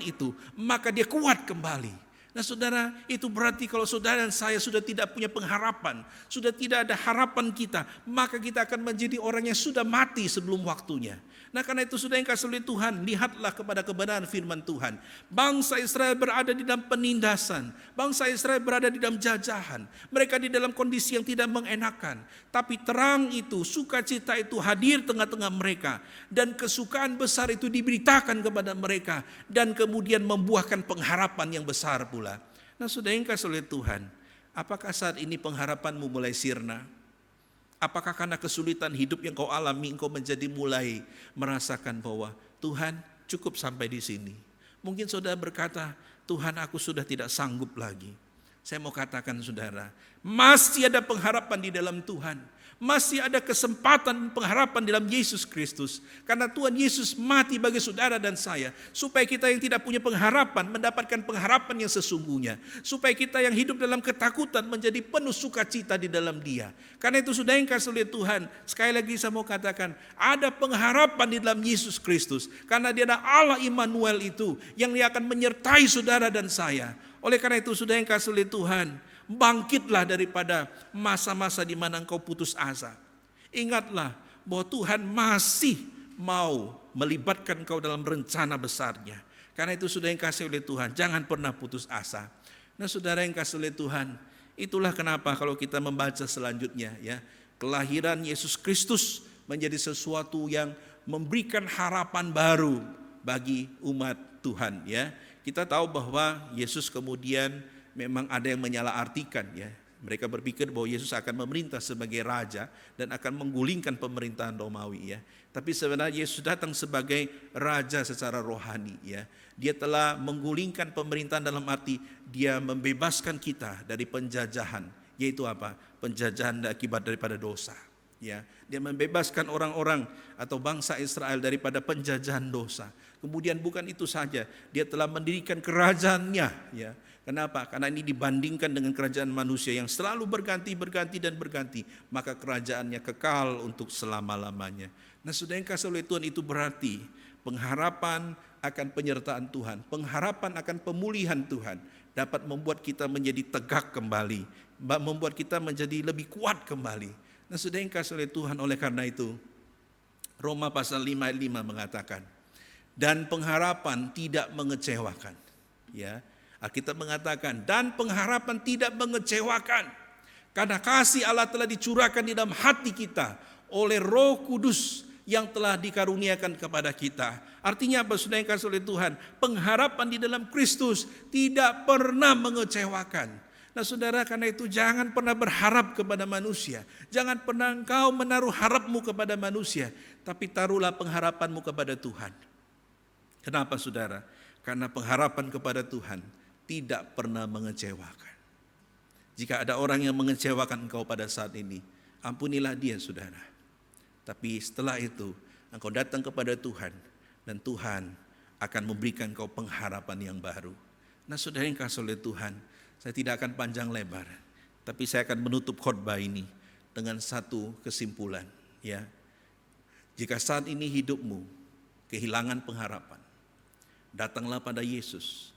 itu, maka dia kuat kembali. Nah, saudara, itu berarti kalau saudara dan saya sudah tidak punya pengharapan, sudah tidak ada harapan kita, maka kita akan menjadi orang yang sudah mati sebelum waktunya. Nah, karena itu saudara yang kasih oleh Tuhan, lihatlah kepada kebenaran firman Tuhan. Bangsa Israel berada di dalam penindasan, bangsa Israel berada di dalam jajahan, mereka di dalam kondisi yang tidak mengenakan. Tapi terang itu, sukacita itu hadir tengah-tengah mereka, dan kesukaan besar itu diberitakan kepada mereka, dan kemudian membuahkan pengharapan yang besar pula. Nah, saudara yang kasih oleh Tuhan, apakah saat ini pengharapanmu mulai sirna? Apakah karena kesulitan hidup yang kau alami, engkau menjadi mulai merasakan bahwa Tuhan, cukup sampai di sini? Mungkin saudara berkata, Tuhan, aku sudah tidak sanggup lagi. Saya mau katakan, saudara, masih ada pengharapan di dalam Tuhan. Masih ada kesempatan pengharapan dalam Yesus Kristus. Karena Tuhan Yesus mati bagi saudara dan saya, supaya kita yang tidak punya pengharapan mendapatkan pengharapan yang sesungguhnya. Supaya kita yang hidup dalam ketakutan menjadi penuh sukacita di dalam Dia. Karena itu saudara yang kasih oleh Tuhan, sekali lagi saya mau katakan, ada pengharapan di dalam Yesus Kristus. Karena Dia adalah Allah Immanuel itu, yang Dia akan menyertai saudara dan saya. Oleh karena itu saudara yang kasih oleh Tuhan, bangkitlah daripada masa-masa di mana engkau putus asa. Ingatlah bahwa Tuhan masih mau melibatkan engkau dalam rencana besarnya. Karena itu saudara yang kasih oleh Tuhan, jangan pernah putus asa. Nah, saudara yang kasih oleh Tuhan, itulah kenapa kalau kita membaca selanjutnya, ya, kelahiran Yesus Kristus menjadi sesuatu yang memberikan harapan baru bagi umat Tuhan, ya. Kita tahu bahwa Yesus kemudian memang ada yang menyalahartikan, ya. Mereka berpikir bahwa Yesus akan memerintah sebagai raja dan akan menggulingkan pemerintahan Romawi, ya. Tapi sebenarnya Yesus datang sebagai raja secara rohani, ya. Dia telah menggulingkan pemerintahan dalam arti dia membebaskan kita dari penjajahan, yaitu apa? Penjajahan akibat daripada dosa, ya. Dia membebaskan orang-orang atau bangsa Israel daripada penjajahan dosa. Kemudian bukan itu saja, dia telah mendirikan kerajaannya, ya. Kenapa? Karena ini dibandingkan dengan kerajaan manusia yang selalu berganti, maka kerajaannya kekal untuk selama-lamanya. Nah, saudara yang kasih oleh Tuhan, itu berarti pengharapan akan penyertaan Tuhan, pengharapan akan pemulihan Tuhan dapat membuat kita menjadi tegak kembali, membuat kita menjadi lebih kuat kembali. Nah, sudah yang kasih oleh Tuhan, oleh karena itu Roma pasal 5 ayat 5 mengatakan, dan pengharapan tidak mengecewakan. Ya, Alkitab mengatakan, dan pengharapan tidak mengecewakan, karena kasih Allah telah dicurahkan di dalam hati kita oleh Roh Kudus yang telah dikaruniakan kepada kita. Artinya apa, saudara yang kasih oleh Tuhan? Pengharapan di dalam Kristus tidak pernah mengecewakan. Nah saudara, karena itu jangan pernah berharap kepada manusia. Jangan pernah engkau menaruh harapmu kepada manusia, tapi taruhlah pengharapanmu kepada Tuhan. Kenapa saudara? Karena pengharapan kepada Tuhan tidak pernah mengecewakan. Jika ada orang yang mengecewakan engkau pada saat ini, ampunilah dia saudara. Tapi setelah itu engkau datang kepada Tuhan, dan Tuhan akan memberikan engkau pengharapan yang baru. Nah saudara yang kasih oleh Tuhan, saya tidak akan panjang lebar, tapi saya akan menutup khotbah ini dengan satu kesimpulan. Ya, jika saat ini hidupmu kehilangan pengharapan, datanglah pada Yesus.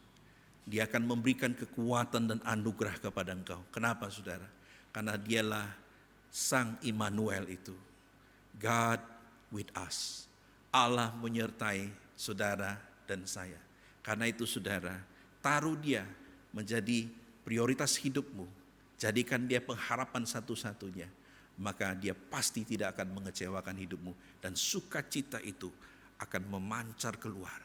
Dia akan memberikan kekuatan dan anugerah kepada engkau. Kenapa saudara? Karena dialah Sang Immanuel itu, God with us. Allah menyertai saudara dan saya. Karena itu saudara, taruh dia menjadi prioritas hidupmu. Jadikan dia pengharapan satu-satunya. Maka dia pasti tidak akan mengecewakan hidupmu. Dan sukacita itu akan memancar keluar.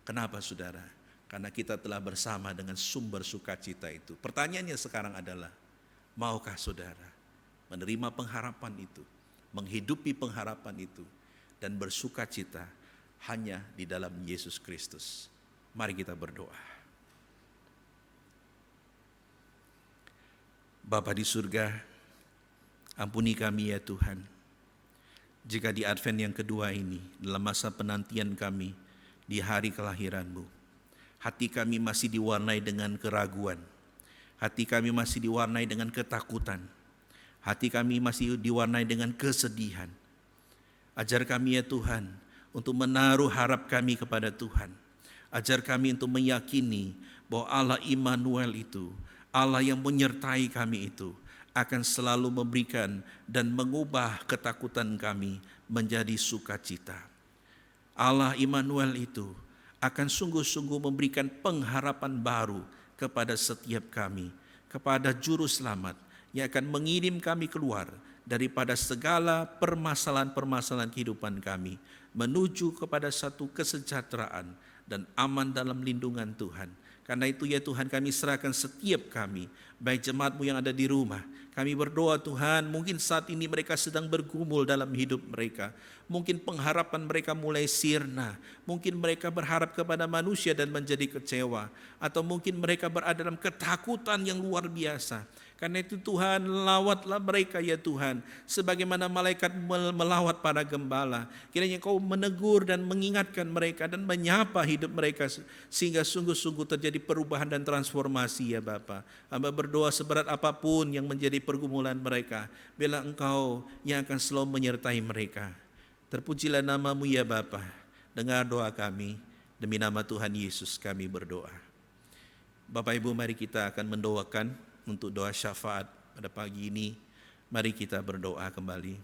Kenapa saudara? Karena kita telah bersama dengan sumber sukacita itu. Pertanyaannya sekarang adalah, maukah saudara menerima pengharapan itu, menghidupi pengharapan itu, dan bersukacita hanya di dalam Yesus Kristus? Mari kita berdoa. Bapa di surga, ampuni kami ya Tuhan, jika di Advent yang kedua ini, dalam masa penantian kami di hari kelahiran-Mu, hati kami masih diwarnai dengan keraguan, hati kami masih diwarnai dengan ketakutan, hati kami masih diwarnai dengan kesedihan. Ajar kami ya Tuhan untuk menaruh harap kami kepada Tuhan. Ajar kami untuk meyakini bahwa Allah Immanuel itu, Allah yang menyertai kami itu, akan selalu memberikan dan mengubah ketakutan kami menjadi sukacita. Allah Immanuel itu akan sungguh-sungguh memberikan pengharapan baru kepada setiap kami, kepada Juru Selamat yang akan mengirim kami keluar daripada segala permasalahan-permasalahan kehidupan kami, menuju kepada satu kesejahteraan dan aman dalam lindungan Tuhan. Karena itu ya Tuhan, kami serahkan setiap kami, baik jemaat-Mu yang ada di rumah. Kami berdoa Tuhan, mungkin saat ini mereka sedang bergumul dalam hidup mereka. Mungkin pengharapan mereka mulai sirna. Mungkin mereka berharap kepada manusia dan menjadi kecewa. Atau mungkin mereka berada dalam ketakutan yang luar biasa. Karena itu Tuhan, lawatlah mereka ya Tuhan, sebagaimana malaikat melawat para gembala. Kiranya Kau menegur dan mengingatkan mereka dan menyapa hidup mereka, sehingga sungguh-sungguh terjadi perubahan dan transformasi ya Bapa. Hamba berdoa seberat apapun yang menjadi pergumulan mereka, biarlah Engkau yang akan selalu menyertai mereka. Terpujilah nama-Mu ya Bapa. Dengar doa kami, demi nama Tuhan Yesus kami berdoa. Bapak Ibu, mari kita akan mendoakan untuk doa syafaat pada pagi ini. Mari kita berdoa kembali.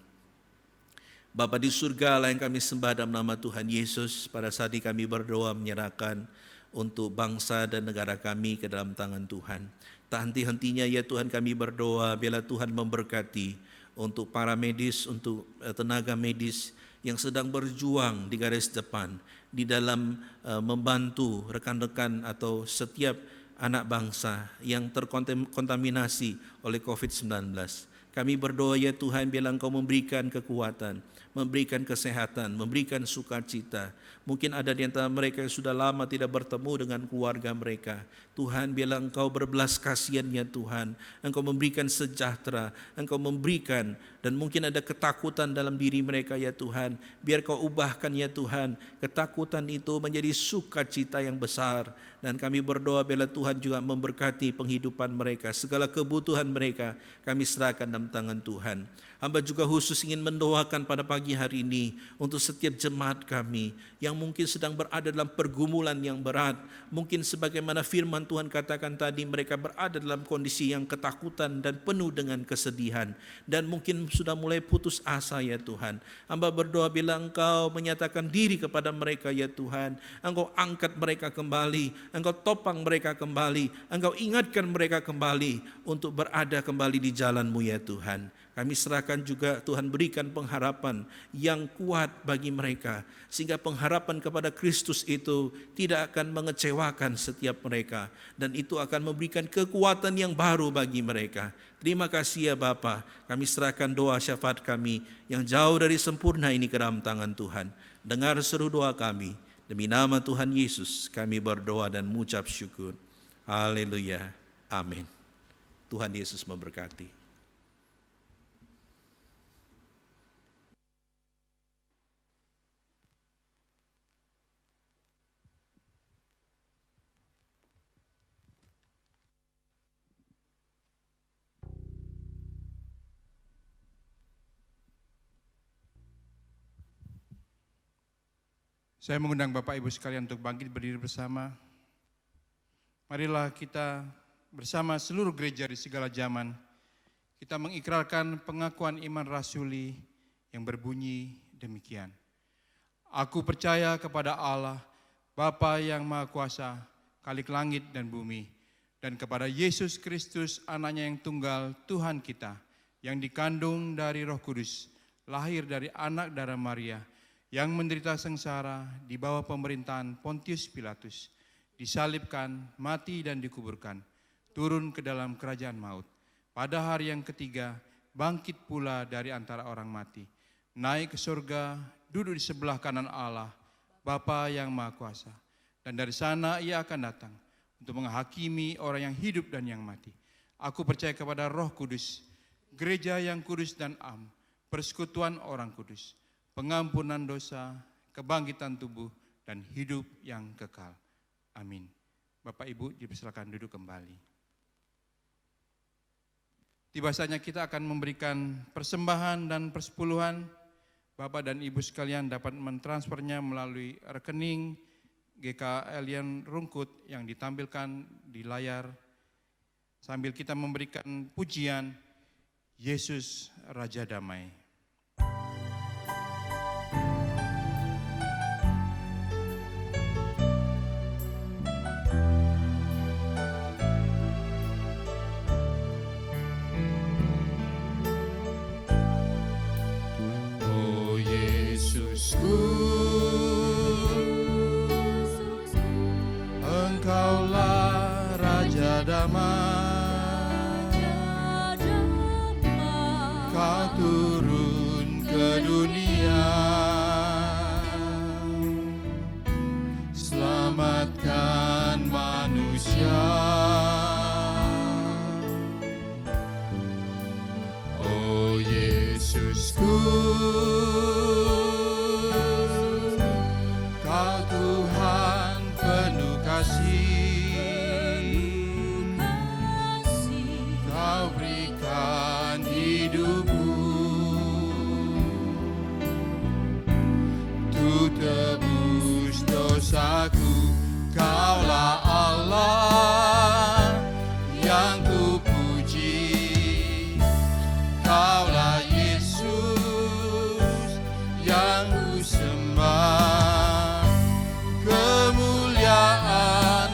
Bapa di surga, Allah yang kami sembah dalam nama Tuhan Yesus, pada saat ini kami berdoa menyerahkan untuk bangsa dan negara kami ke dalam tangan Tuhan. Tak henti-hentinya ya Tuhan kami berdoa, biarlah Tuhan memberkati untuk para medis, untuk tenaga medis yang sedang berjuang di garis depan, di dalam membantu rekan-rekan atau setiap anak bangsa yang terkontaminasi oleh COVID-19. Kami berdoa ya Tuhan, biarlah Engkau memberikan kekuatan, memberikan kesehatan, memberikan sukacita. Mungkin ada di antara mereka yang sudah lama tidak bertemu dengan keluarga mereka. Tuhan, biarlah Engkau berbelas kasihan ya Tuhan. Engkau memberikan sejahtera, Engkau memberikan, dan mungkin ada ketakutan dalam diri mereka ya Tuhan. Biar Kau ubahkan ya Tuhan, ketakutan itu menjadi sukacita yang besar. Dan kami berdoa biarlah Tuhan juga memberkati penghidupan mereka, segala kebutuhan mereka kami serahkan dalam tangan Tuhan. Hamba juga khusus ingin mendoakan pada pagi hari ini untuk setiap jemaat kami yang mungkin sedang berada dalam pergumulan yang berat. Mungkin sebagaimana firman Tuhan katakan tadi, mereka berada dalam kondisi yang ketakutan dan penuh dengan kesedihan. Dan mungkin sudah mulai putus asa ya Tuhan. Hamba berdoa bila Engkau menyatakan diri kepada mereka ya Tuhan. Engkau angkat mereka kembali, Engkau topang mereka kembali, Engkau ingatkan mereka kembali untuk berada kembali di jalan-Mu ya Tuhan. Kami serahkan juga Tuhan, berikan pengharapan yang kuat bagi mereka, sehingga pengharapan kepada Kristus itu tidak akan mengecewakan setiap mereka, dan itu akan memberikan kekuatan yang baru bagi mereka. Terima kasih ya Bapa, kami serahkan doa syafaat kami yang jauh dari sempurna ini ke dalam tangan Tuhan. Dengar seru doa kami, demi nama Tuhan Yesus kami berdoa dan mengucap syukur. Haleluya, amin. Tuhan Yesus memberkati. Saya mengundang Bapak Ibu sekalian untuk bangkit berdiri bersama. Marilah kita bersama seluruh gereja di segala zaman, kita mengikrarkan pengakuan iman rasuli yang berbunyi demikian. Aku percaya kepada Allah, Bapa yang Maha Kuasa, Khalik langit dan bumi, dan kepada Yesus Kristus, Anaknya yang tunggal, Tuhan kita, yang dikandung dari Roh Kudus, lahir dari anak darah Maria, yang menderita sengsara di bawah pemerintahan Pontius Pilatus, disalibkan, mati dan dikuburkan, turun ke dalam kerajaan maut. Pada hari yang ketiga, bangkit pula dari antara orang mati, naik ke surga, duduk di sebelah kanan Allah, Bapa yang Maha Kuasa. Dan dari sana Ia akan datang untuk menghakimi orang yang hidup dan yang mati. Aku percaya kepada Roh Kudus, gereja yang kudus dan am, persekutuan orang kudus, pengampunan dosa, kebangkitan tubuh, dan hidup yang kekal. Amin. Bapak Ibu dipersilakan duduk kembali. Tiba saatnya kita akan memberikan persembahan dan persepuluhan. Bapak dan Ibu sekalian dapat mentransfernya melalui rekening GKLian Rungkut yang ditampilkan di layar. Sambil kita memberikan pujian, Yesus Raja Damai. Engkaulah Raja Damai, Kau turun ke dunia, selamatkan manusia. Oh Yesusku, Kau Tuhan penuh kasih, Kau berikan hidupmu untuk tebus dosaku. Kaulah Allah yang kupuji, Kaulah Yesus yang kusembah. Kemuliaan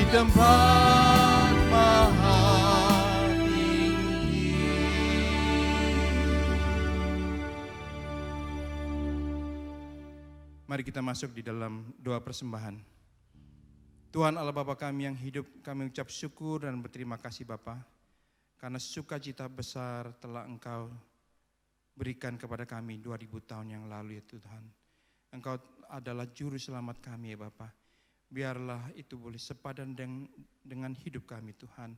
tempat maha tinggi. Mari kita masuk di dalam doa persembahan. Tuhan Allah Bapa kami yang hidup, kami ucap syukur dan berterima kasih Bapa, karena sukacita besar telah Engkau berikan kepada kami 2000 tahun yang lalu ya Tuhan. Engkau adalah juru selamat kami ya Bapa. Biarlah itu boleh sepadan dengan hidup kami Tuhan.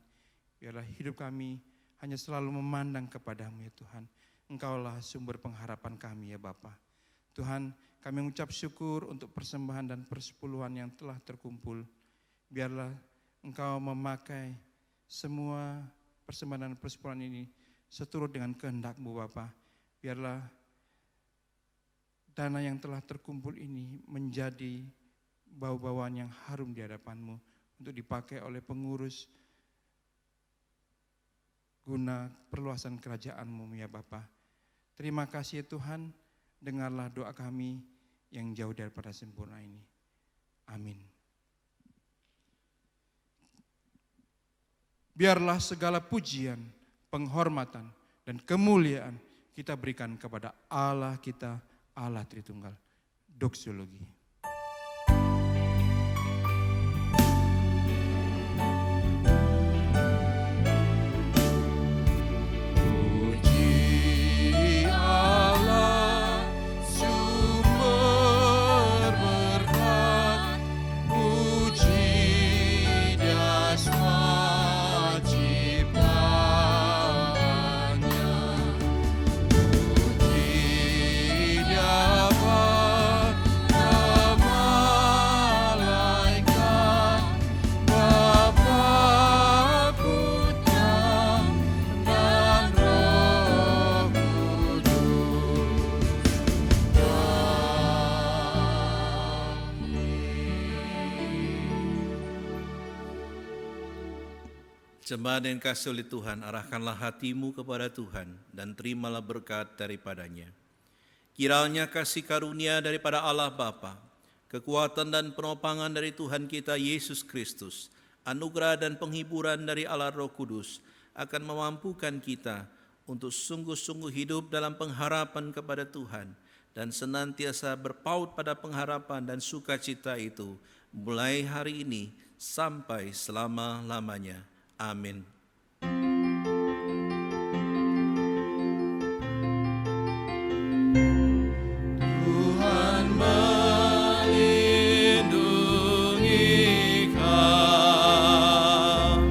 Biarlah hidup kami hanya selalu memandang kepadamu ya Tuhan. Engkaulah sumber pengharapan kami ya Bapa. Tuhan, kami mengucap syukur untuk persembahan dan persepuluhan yang telah terkumpul. Biarlah Engkau memakai semua persembahan dan persepuluhan ini seturut dengan kehendak-Mu Bapa. Biarlah dana yang telah terkumpul ini menjadi bau-bauan yang harum di hadapan-Mu untuk dipakai oleh pengurus guna perluasan kerajaan-Mu ya Bapa. Terima kasih ya Tuhan, dengarlah doa kami yang jauh daripada sempurna ini. Amin. Biarlah segala pujian, penghormatan, dan kemuliaan kita berikan kepada Allah kita, Allah Tritunggal. Doksologi. Jemaat yang kasih oleh Tuhan, arahkanlah hatimu kepada Tuhan dan terimalah berkat daripadanya. Kiranya kasih karunia daripada Allah Bapa, kekuatan dan penopangan dari Tuhan kita Yesus Kristus, anugerah dan penghiburan dari Allah Roh Kudus akan memampukan kita untuk sungguh-sungguh hidup dalam pengharapan kepada Tuhan dan senantiasa berpaut pada pengharapan dan sukacita itu mulai hari ini sampai selama-lamanya. Amin. Tuhan melindungi kau,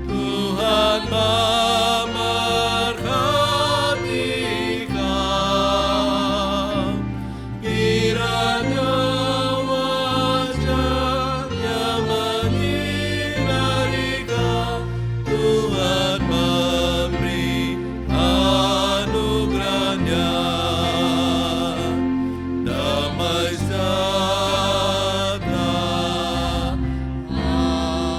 Tuhan memberkati kau, kiranya wajah-Nya menyinari kau, Tuhan memberi anugerah-Nya, damai sejahtera. Amin.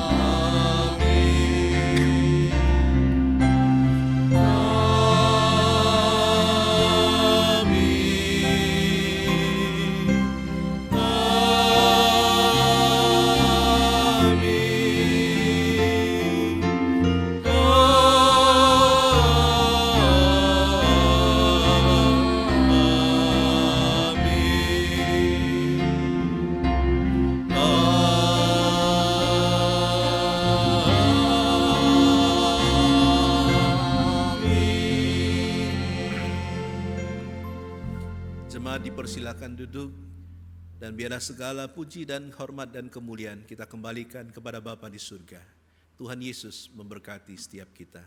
Jemaat dipersilakan duduk dan biarlah segala puji dan hormat dan kemuliaan kita kembalikan kepada Bapa di surga. Tuhan Yesus memberkati setiap kita.